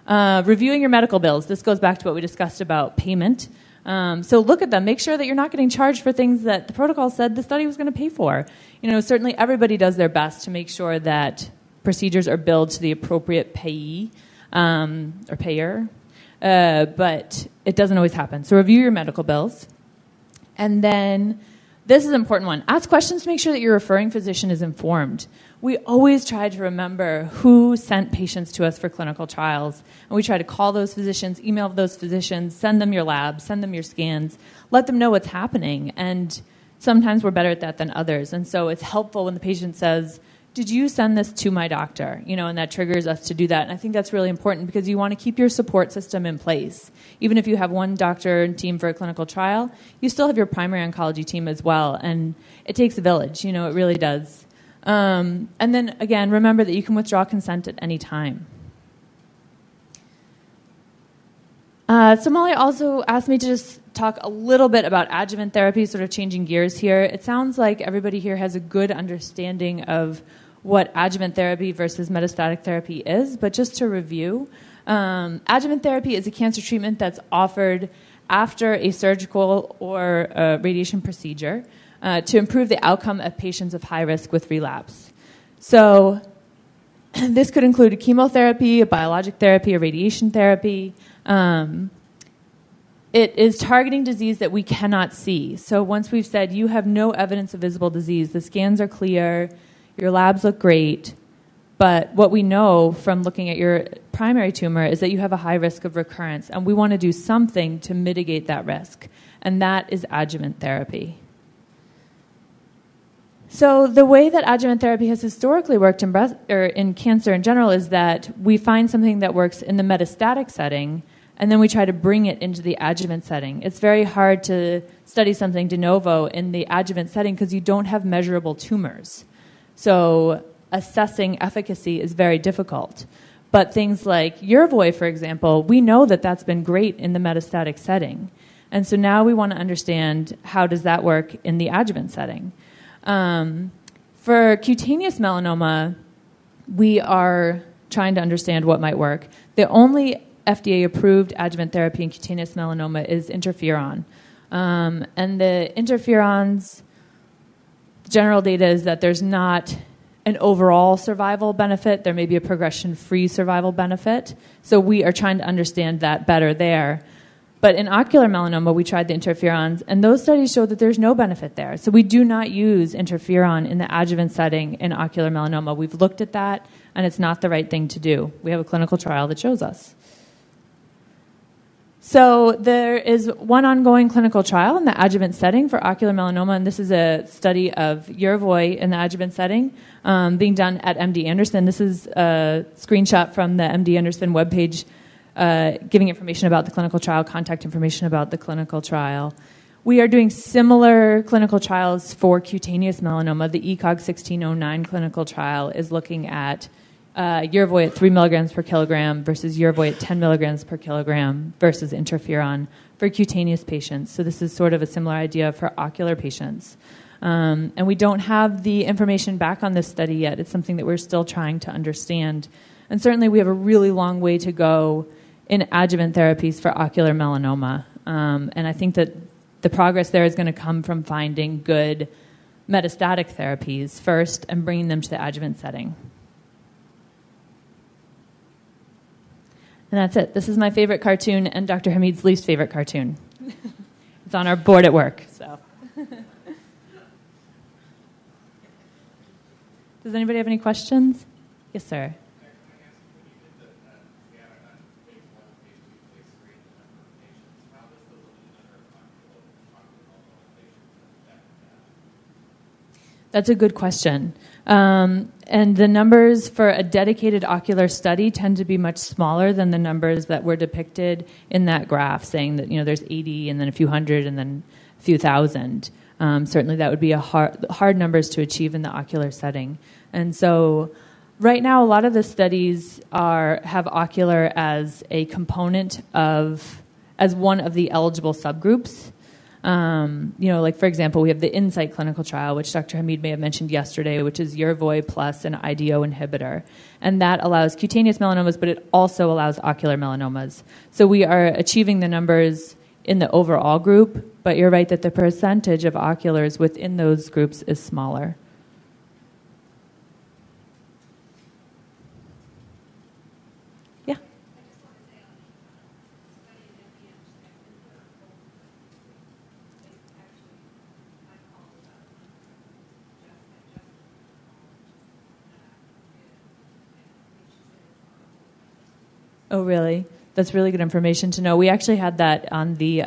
[SPEAKER 9] Reviewing your medical bills. This goes back to what we discussed about payment. So look at them. Make sure that you're not getting charged for things that the protocol said the study was going to pay for. You know, certainly everybody does their best to make sure that procedures are billed to the appropriate payee or payer, but it doesn't always happen. So review your medical bills. And then this is an important one. Ask questions to make sure that your referring physician is informed. We always try to remember who sent patients to us for clinical trials, and we try to call those physicians, email those physicians, send them your labs, send them your scans, let them know what's happening. And sometimes we're better at that than others. And so it's helpful when the patient says, did you send this to my doctor? You know, and that triggers us to do that. And I think that's really important because you want to keep your support system in place. Even if you have one doctor and team for a clinical trial, you still have your primary oncology team as well. And it takes a village, you know, it really does. And then, again, remember that you can withdraw consent at any time. So Molly also asked me to just talk a little bit about adjuvant therapy, sort of changing gears here. It sounds like everybody here has a good understanding of what adjuvant therapy versus metastatic therapy is, but just to review, adjuvant therapy is a cancer treatment that's offered after a surgical or a radiation procedure to improve the outcome of patients of high risk with relapse. So this could include a chemotherapy, a biologic therapy, a radiation therapy. It is targeting disease that we cannot see. So once we've said you have no evidence of visible disease, the scans are clear, your labs look great, but what we know from looking at your primary tumor is that you have a high risk of recurrence, and we want to do something to mitigate that risk, and that is adjuvant therapy. So the way that adjuvant therapy has historically worked in cancer in general is that we find something that works in the metastatic setting, and then we try to bring it into the adjuvant setting. It's very hard to study something de novo in the adjuvant setting because you don't have measurable tumors. So assessing efficacy is very difficult. But things like Yervoy, for example, we know that that's been great in the metastatic setting. And so now we want to understand how does that work in the adjuvant setting. For cutaneous melanoma, we are trying to understand what might work. The only FDA-approved adjuvant therapy in cutaneous melanoma is interferon. And the interferons, general data is that there's not an overall survival benefit. There may be a progression-free survival benefit. So we are trying to understand that better there. But in ocular melanoma, we tried the interferons, and those studies show that there's no benefit there. So we do not use interferon in the adjuvant setting in ocular melanoma. We've looked at that, and it's not the right thing to do. We have a clinical trial that shows us. So there is one ongoing clinical trial in the adjuvant setting for ocular melanoma, and this is a study of Yervoy in the adjuvant setting being done at MD Anderson. This is a screenshot from the MD Anderson webpage giving information about the clinical trial, contact information about the clinical trial. We are doing similar clinical trials for cutaneous melanoma. The ECOG 1609 clinical trial is looking at Yervoy at 3 milligrams per kilogram versus Yervoy at 10 milligrams per kilogram versus interferon for cutaneous patients. So this is sort of a similar idea for ocular patients. And we don't have the information back on this study yet. It's something that we're still trying to understand. And certainly we have a really long way to go in adjuvant therapies for ocular melanoma. And I think that the progress there is going to come from finding good metastatic therapies first and bringing them to the adjuvant setting. And that's it. This is my favorite cartoon and Dr. Hamid's least favorite cartoon. It's on our board at work. So, does anybody have any questions? Yes, sir. That's a good question. And the numbers for a dedicated ocular study tend to be much smaller than the numbers that were depicted in that graph, saying that there's 80 and then a few hundred and then a few thousand. Certainly that would be a hard numbers to achieve in the ocular setting. And so right now a lot of the studies have ocular as a component as one of the eligible subgroups. Like for example, we have the INSIGHT clinical trial, which Dr. Hamid may have mentioned yesterday, which is Yervoy plus an IDO inhibitor. And that allows cutaneous melanomas, but it also allows ocular melanomas. So we are achieving the numbers in the overall group, but you're right that the percentage of oculars within those groups is smaller. Yeah. Oh, really? That's really good information to know. We actually had that on the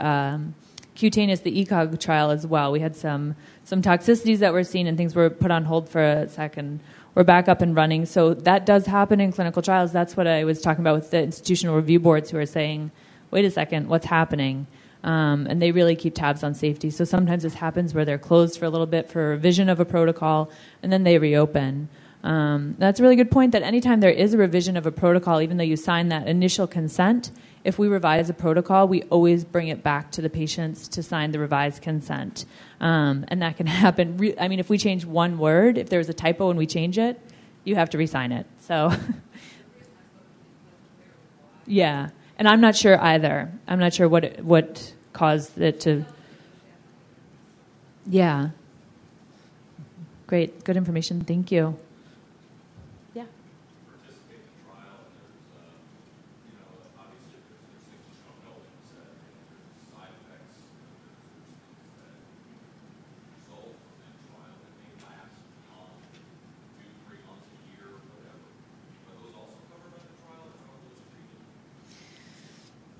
[SPEAKER 9] cutaneous, the ECOG trial as well. We had some toxicities that were seen and things were put on hold for a second. We're back up and running. So that does happen in clinical trials. That's what I was talking about with the institutional review boards who are saying, wait a second, what's happening? And they really keep tabs on safety. So sometimes this happens where they're closed for a little bit for revision of a protocol, and then they reopen. That's a really good point that anytime there is a revision of a protocol, even though you sign that initial consent, if we revise a protocol, we always bring it back to the patients to sign the revised consent. And that can happen. If we change one word, if there's a typo and we change it, you have to re-sign it. So, yeah. And I'm not sure either. I'm not sure what caused it to... Yeah. Great. Good information. Thank you.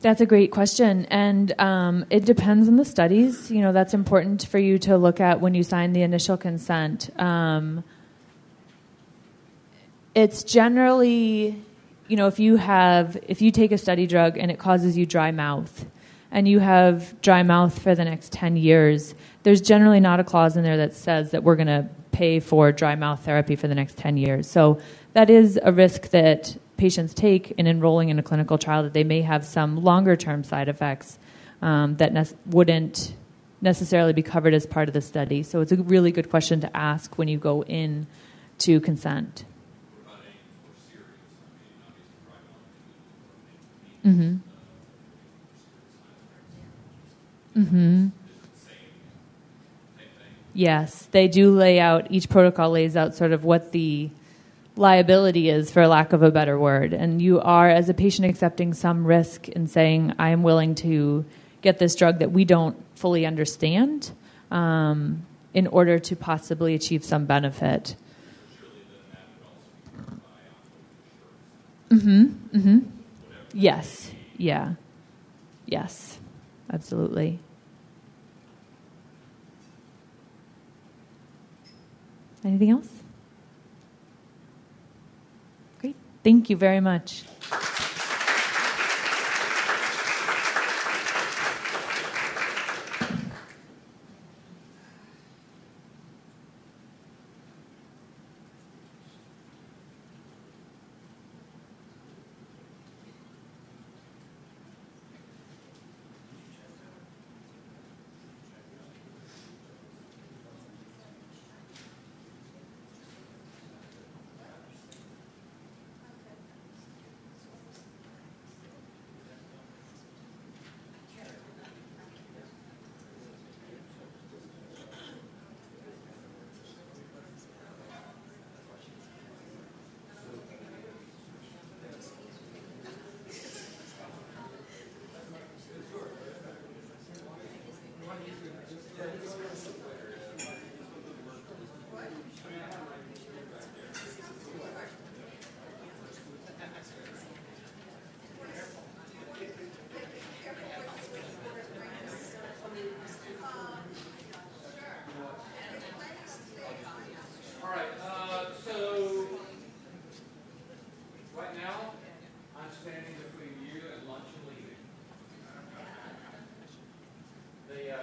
[SPEAKER 9] That's a great question, and it depends on the studies. That's important for you to look at when you sign the initial consent. It's generally, if you take a study drug and it causes you dry mouth, and you have dry mouth for the next 10 years, there's generally not a clause in there that says that we're going to pay for dry mouth therapy for the next 10 years. So that is a risk that patients take in enrolling in a clinical trial, that they may have some longer-term side effects. that wouldn't necessarily be covered as part of the study. So it's a really good question to ask when you go in to consent. Mm-hmm. Mm-hmm. Yes, they do lay out, each protocol lays out sort of what the liability is, for lack of a better word. And you are, as a patient, accepting some risk in saying, I am willing to get this drug that we don't fully understand in order to possibly achieve some benefit. Mm-hmm. Mm-hmm. Yes. Yeah. Yes. Absolutely. Anything else? Great. Thank you very much.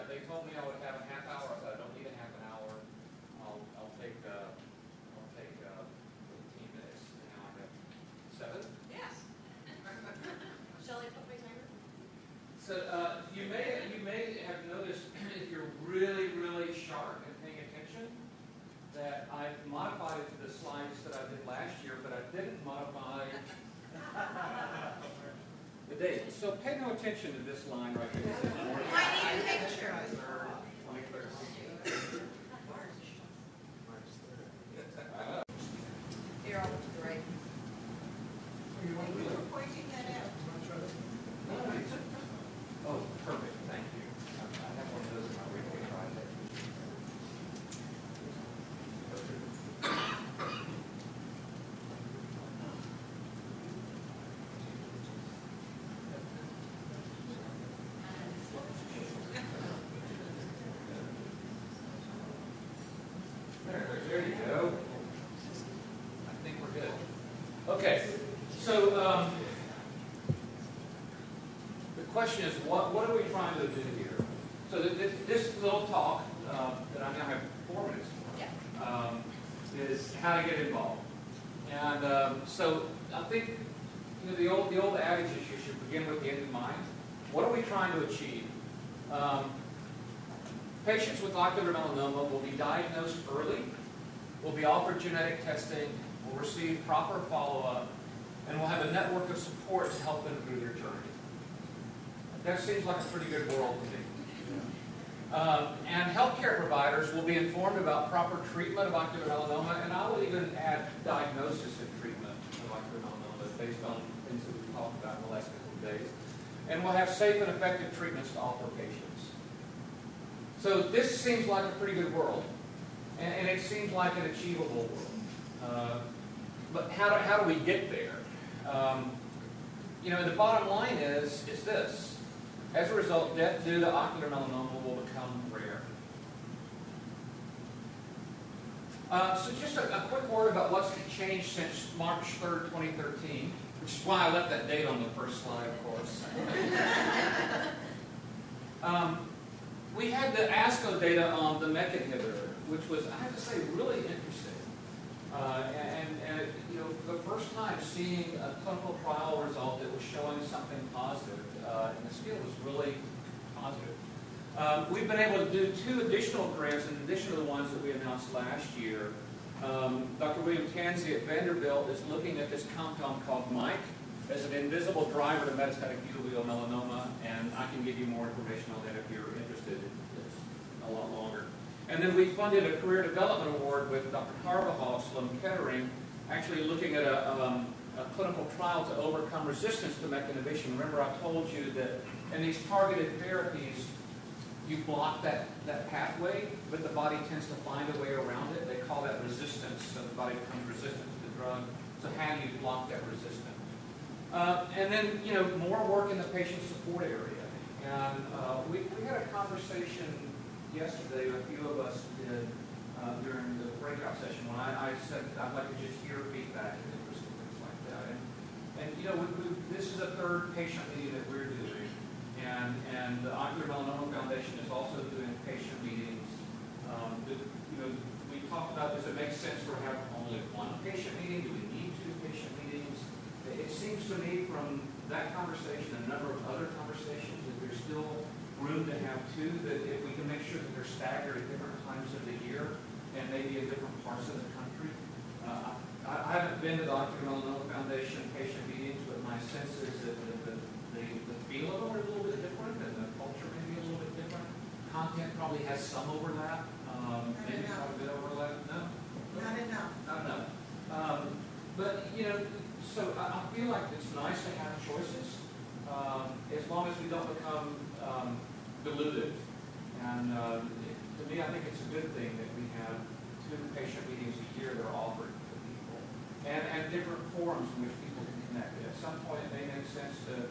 [SPEAKER 4] They told me I would have a half hour. I said I don't need a half an hour. I'll take 15 minutes. Now I have 7.
[SPEAKER 10] Yes. Shall I put my timer?
[SPEAKER 4] So you may have noticed if you're really sharp and paying attention that I've modified the slides that I did last year, but I didn't modify the date. So pay no attention to this line right here.
[SPEAKER 10] I need a picture. Here, I'll look to the right. We were pointing that out.
[SPEAKER 4] Oh, perfect. Thank you. I have one of those in my weekly project. There you go. I think we're good. Okay, so the question is, what are we trying to do here? So this little talk that I now have 4 minutes for is how to get involved. And so I think the old adage is you should begin with the end in mind. What are we trying to achieve? Patients with ocular melanoma will be diagnosed early, will be offered genetic testing, will receive proper follow-up, and will have a network of support to help them through their journey. That seems like a pretty good world to me. And healthcare providers will be informed about proper treatment of ocular melanoma, and I will even add diagnosis and treatment of ocular melanoma based on things that we've talked about in the last couple of days. And we'll have safe and effective treatments to offer patients. So this seems like a pretty good world, and it seems like an achievable world. But how do we get there? The bottom line is this. As a result, death due to ocular melanoma will become rare. So just a quick word about what's changed since March 3rd, 2013, which is why I left that date on the first slide, of course. We had the ASCO data on the MEK inhibitor, which was, I have to say, really interesting. The first time seeing a clinical trial result that was showing something positive in this field was really positive. We've been able to do 2 additional grants in addition to the ones that we announced last year. Dr. William Tansey at Vanderbilt is looking at this compound called MIC as an invisible driver to metastatic uveal melanoma, and I can give you more information on that if you're interested. It's a lot longer. And then we funded a career development award with Dr. Carvajal of Sloan Kettering, actually looking at a clinical trial to overcome resistance to MEK inhibition. Remember, I told you that in these targeted therapies, you block that pathway, but the body tends to find a way around it. They call that resistance, so the body becomes resistant to the drug. So how do you block that resistance? And then, more work in the patient support area. And we had a conversation yesterday, a few of us did, during the breakout session when I said I'd like to just hear feedback and interest and things like that. And this is a 3rd patient meeting that we're doing. And the Ocular Melanoma Foundation is also doing patient meetings. We talked about, does it make sense for having only 1 patient meeting? Do we need 2 patient meetings? It seems to me from that conversation and a number of other conversations that there's still room to have 2, that if we can make sure that they're staggered at different times of the year and maybe in different parts of the country. I haven't been to the Ocular Melanoma Foundation patient meetings, but my sense is that the feel of them are a little bit different and the culture may be a little bit different. Content probably has some overlap. Maybe not a bit overlap. No?
[SPEAKER 10] Not enough.
[SPEAKER 4] Not enough. But, so I feel like it's nice to have choices as long as we don't become diluted. And to me, I think it's a good thing that we have 2 patient meetings a year that are offered to people. And different forums in which people can connect. At some point, it may make sense to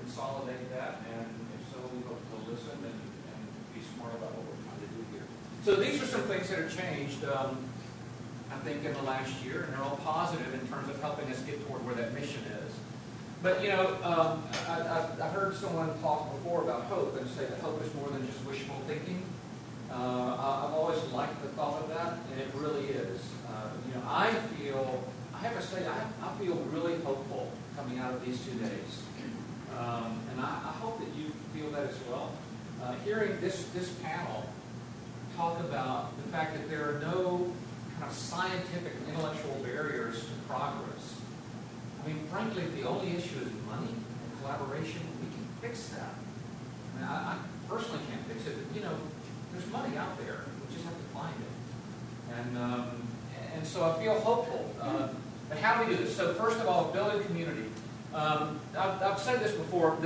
[SPEAKER 4] consolidate that, and if so, we hope to listen and be smart about what we're trying to do here. So these are some things that have changed, I think, in the last year, and they're all positive in terms of helping us get toward where that mission is. But, I heard someone talk before about hope and say that hope is more than just wishful thinking. I've always liked the thought of that, and it really is. I have to say, I feel really hopeful coming out of these 2 days. And I hope that you feel that as well. Hearing this panel talk about the fact that there are no kind of scientific intellectual barriers to progress. I mean, frankly, the only issue is money and collaboration. We can fix that. I mean, I personally can't fix it, but there's money out there. We just have to find it. And so I feel hopeful. But how do we do this? So first of all, building community. I've said this before,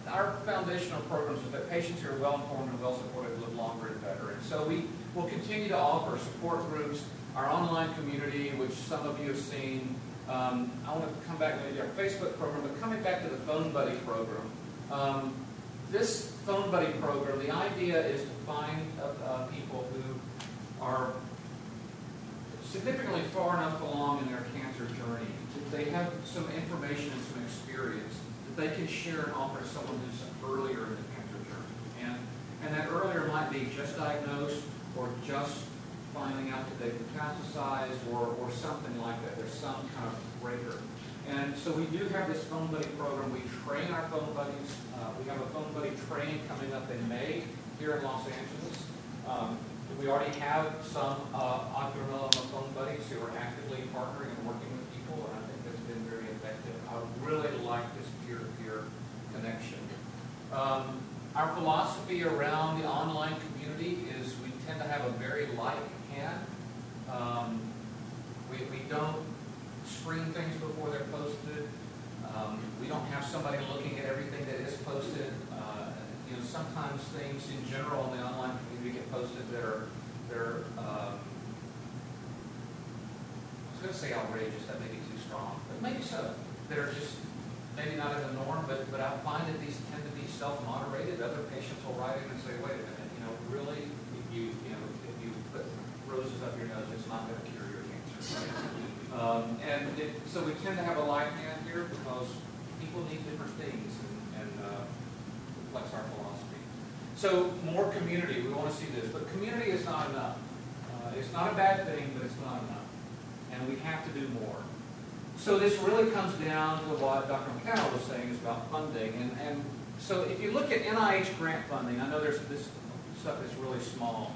[SPEAKER 4] our foundational programs is that patients who are well-informed and well-supported live longer and better. And so we will continue to offer support groups, our online community, which some of you have seen. I want to come back to our Facebook program, but coming back to the Phone Buddy program. This Phone Buddy program, the idea is to find people who are significantly far enough along in their cancer journey. They have some information and some experience that they can share and offer to someone who's earlier in the cancer journey. And that earlier might be just diagnosed or just finding out that they've metastasized or something like that. There's some kind of breaker. And so we do have this Phone Buddy program. We train our phone buddies. We have a Phone Buddy training coming up in May here in Los Angeles. We already have some ocular melanoma phone buddies who are actively partnering and working with people, and I think that's been very effective. I really like this peer-to-peer connection. Our philosophy around the online community is we tend to have a very light hand. We don't screen things before they're posted. We don't have somebody looking at everything that is posted. Sometimes things in general in the online community get posted that are I was going to say outrageous, that may be too strong, but maybe so. They're just maybe not in the norm, but I find that these tend to be self-moderated. Other patients will write in and say, wait a minute, really, if you put roses up your nose, it's not going to cure your cancer. So we tend to have a light hand here because people need different things and reflects our philosophy. So more community, we want to see this, but community is not enough. It's not a bad thing, but it's not enough. And we have to do more. So this really comes down to what Dr. McCannel was saying is about funding. And So if you look at NIH grant funding, I know there's this stuff is really small.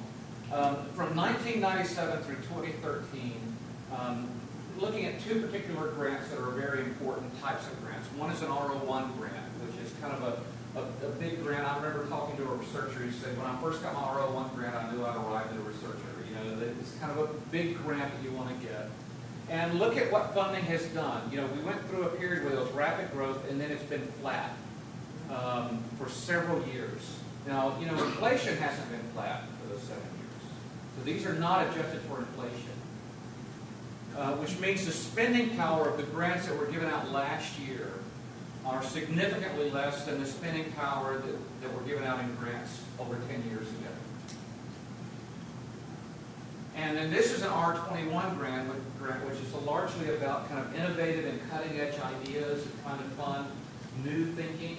[SPEAKER 4] From 1997 through 2013, looking at two particular grants that are very important types of grants. One is an R01 grant, which is kind of a big grant. I remember talking to a researcher who said, when I first got my R01 grant, I knew I'd arrived at a researcher. You know, that it's kind of a big grant that you want to get. And look at what funding has done. You know, we went through a period where there was rapid growth, and then it's been flat for several years. Now, you know, inflation hasn't been flat for those 7 years. So these are not adjusted for inflation, which means the spending power of the grants that were given out last year are significantly less than the spending power that were given out in grants over 10 years ago. And then this is an R21 grant, which is largely about kind of innovative and cutting-edge ideas and trying to fund new thinking.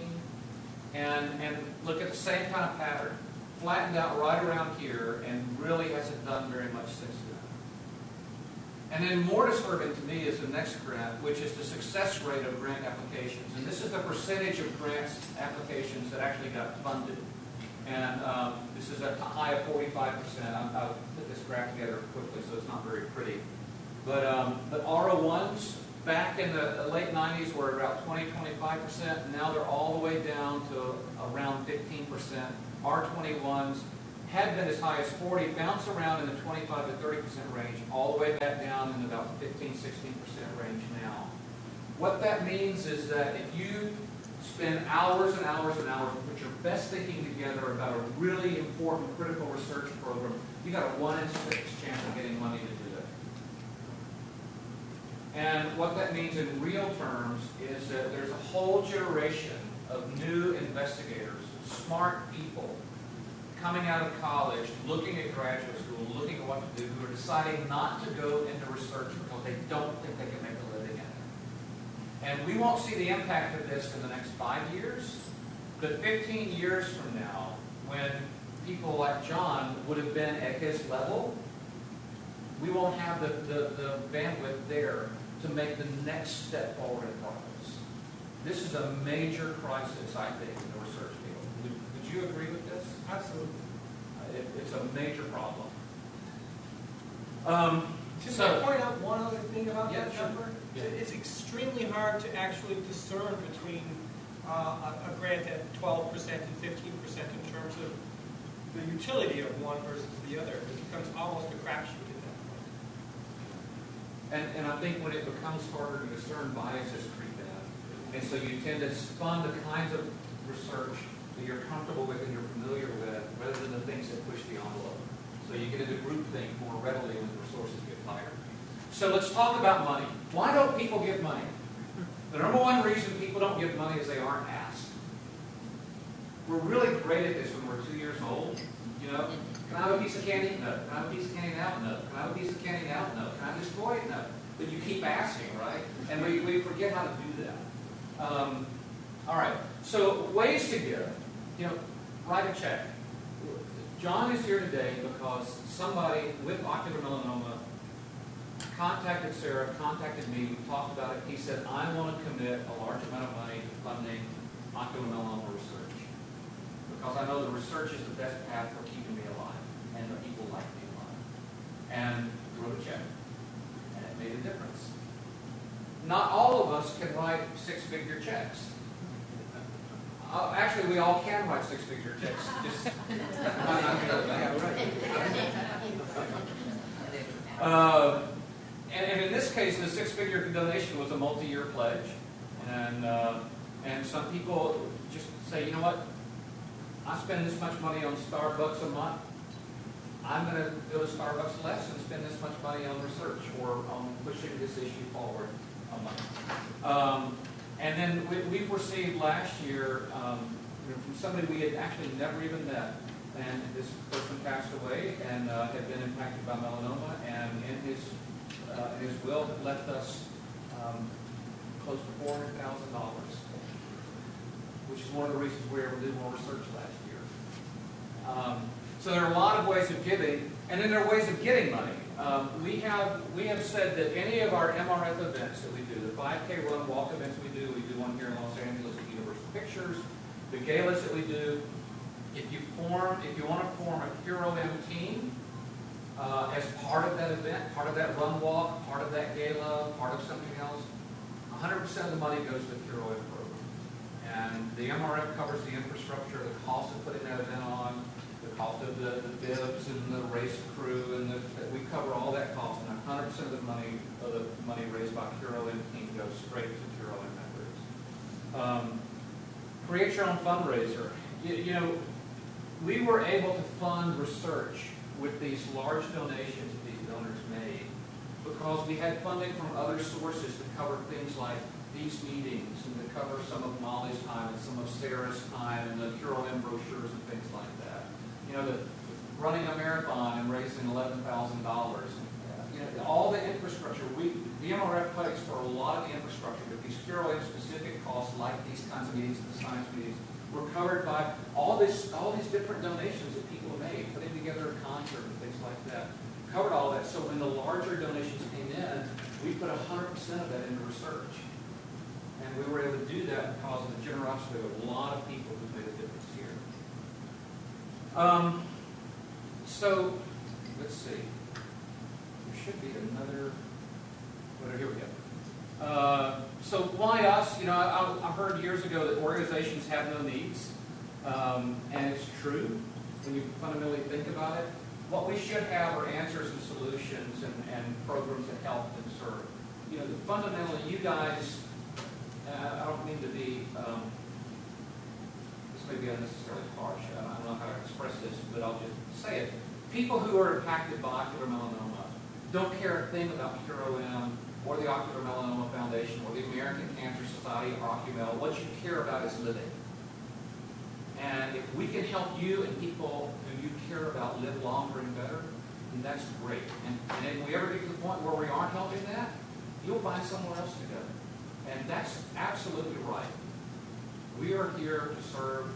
[SPEAKER 4] And look at the same kind of pattern. Flattened out right around here and really hasn't done very much since then. And then more disturbing to me is the next grant, which is the success rate of grant applications. And this is the percentage of grants applications that actually got funded. And this is a high of 45%. I'll put this graph together quickly so it's not very pretty. But the R01s back in the late 90s were about 20-25%. Now they're all the way down to around 15%. R21s had been as high as 40, bounce around in the 25 to 30% range, all the way back down in about 15-16% range now. What that means is that if you spend hours and hours and hours to put your best thinking together about a really important critical research program, you got a 1 in 6 chance of getting money to do it. And what that means in real terms is that there's a whole generation of new investigators, smart people, coming out of college, looking at graduate school, looking at what to do, who are deciding not to go into research because they don't think they can make a living at it. And we won't see the impact of this in the next 5 years, but 15 years from now, when people like John would have been at his level, we won't have the bandwidth there to make the next step forward in progress. This is a major crisis, I think, in the research field. Would you agree with this?
[SPEAKER 6] Absolutely.
[SPEAKER 4] It's a major problem.
[SPEAKER 11] Just to point out one other thing about that
[SPEAKER 4] sure.
[SPEAKER 11] number.
[SPEAKER 4] Yeah.
[SPEAKER 11] It's extremely hard to actually discern between a grant at 12% and 15% in terms of the utility of one versus the other. It becomes almost a crapshoot at that point.
[SPEAKER 4] And I think when it becomes harder to discern, biases creep in. And so you tend to fund the kinds of research that you're comfortable with and you're familiar with, rather than the things that push the envelope. So you get into groupthink more readily when the resources get tighter. So let's talk about money. Why don't people give money? The number one reason people don't give money is they aren't asked. We're really great at this when we're 2 years old. You know, can I have a piece of candy? No. Can I have a piece of candy now? No. Can I have a piece of candy now? No. Can I destroy it? No. But you keep asking, right? And we forget how to do that. All right. So ways to give. You know, write a check. John is here today because somebody with ocular melanoma contacted Sarah, contacted me, we talked about it. He said, I want to commit a large amount of money to funding ocular melanoma research because I know the research is the best path for keeping me alive and the people like me alive. And he wrote a check, and it made a difference. Not all of us can write six-figure checks. Actually, we all can write six-figure checks. Just and in this case, the six-figure donation was a multi-year pledge, and some people just say, you know what? I spend this much money on Starbucks a month. I'm going to go to Starbucks less and spend this much money on research or on pushing this issue forward a month. And then we received last year from somebody we had actually never even met, and this person passed away and had been impacted by melanoma, and in his will had left us close to $400,000, which is one of the reasons we were able to do more research last year. So there are a lot of ways of giving, and then there are ways of getting money. We have said that any of our MRF events that we do, the 5K run walk events we do one here in Los Angeles at Universal Pictures, The galas that we do, if you want to form a CureOM team as part of that event, part of that run walk, part of that gala, part of something else, 100% of the money goes to the CureOM program. And the MRF covers the infrastructure, the cost of putting that event on, the cost of the bibs and the race crew, and we cover all that cost. And 100% of the money raised by CureOM team goes straight to CureOM members. Create your own fundraiser. You know, we were able to fund research with these large donations that these donors made because we had funding from other sources to cover things like these meetings and to cover some of Molly's time and some of Sarah's time and the CureOM brochures and things like that. You know, running a marathon and raising $11,000. You know, all the infrastructure. The MRF pays for a lot of the infrastructure, but these CureOM specific costs, like these kinds of meetings, the science meetings, were covered by all these different donations that people made, putting together a concert and things like that. Covered all that. So when the larger donations came in, we put 100% of that into research. And we were able to do that because of the generosity of a lot of people who made a difference here. So, let's see. There should be another, here we go. So why us? You know, I heard years ago that organizations have no needs. And it's true when you fundamentally think about it. What we should have are answers and solutions and programs that help and serve. You know, fundamentally, you guys, I don't mean to be, this may be unnecessarily harsh. I don't know how to express this, but I'll just say it. People who are impacted by ocular melanoma don't care a thing about CureOM or the Ocular Melanoma Foundation or the American Cancer Society or OcuMel. What you care about is living. And if we can help you and people who you care about live longer and better, then that's great. And if we ever get to the point where we aren't helping that, you'll find somewhere else to go. And that's absolutely right. We are here to serve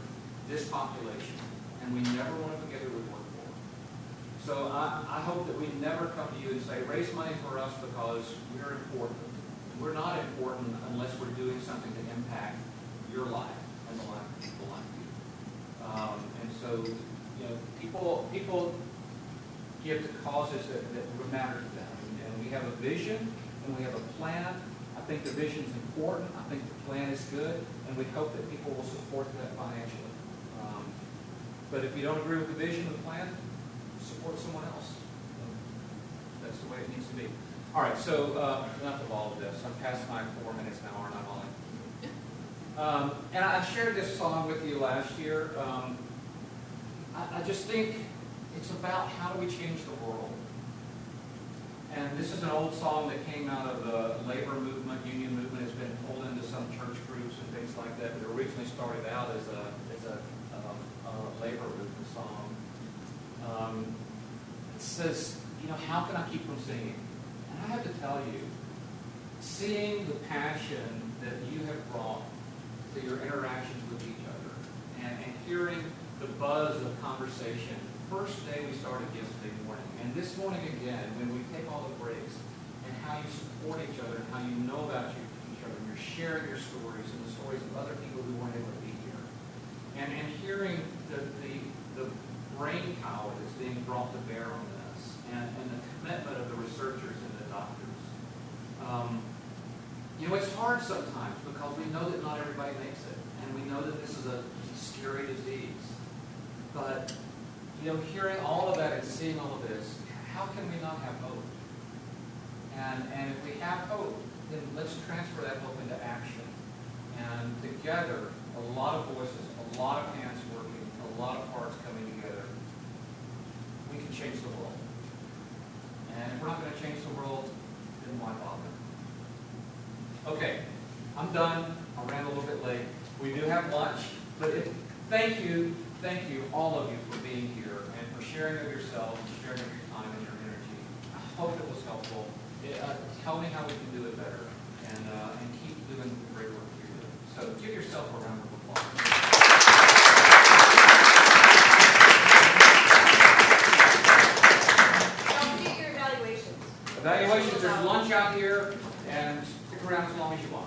[SPEAKER 4] this population, and we never want to forget who we work for. So I hope that we never come to you and say, raise money for us because we're important. We're not important unless we're doing something to impact your life and the life of people like you. And so, you know, people give to causes that matter to them. And we have a vision and we have a plan. I think the vision is important. I think the plan is good. And we hope that people will support that financially. But if you don't agree with the vision of the plan, support someone else. That's the way it needs to be. All right, so enough of all of this. I'm past my 4 minutes now, aren't I, Molly? And I shared this song with you last year. I just think it's about how do we change the world. And this is an old song that came out of the labor movement, union movement. It's been pulled into some church groups and things like that. But it originally started out as a labor movement song. It says, you know, how can I keep from singing? And I have to tell you, seeing the passion that you have brought to your interactions with each other and hearing the buzz of conversation. First day we started yesterday morning, and this morning again, when we take all the breaks, and how you support each other, and how you know about each other, and you're sharing your stories and the stories of other people who weren't able to be here. And hearing the brain power that's being brought to bear on this, and the commitment of the researchers and the doctors. You know, it's hard sometimes because we know that not everybody makes it, and we know that this is a scary disease. But, you know, hearing all of that and seeing all of this, how can we not have hope? And if we have hope, then let's transfer that hope into action. And together, a lot of voices, a lot of hands working, a lot of hearts coming together, we can change the world. And if we're not going to change the world, then why bother? Okay, I'm done. I ran a little bit late. We do have lunch, but thank you, all of you, for being here and for sharing of yourselves, sharing of your time and your energy. I hope it was helpful. Tell me how we can do it better, and keep doing the great work you're doing. So give yourself a round of applause.
[SPEAKER 10] Don't forget your evaluations.
[SPEAKER 4] Evaluations, there's lunch out here, and stick around as long as you want.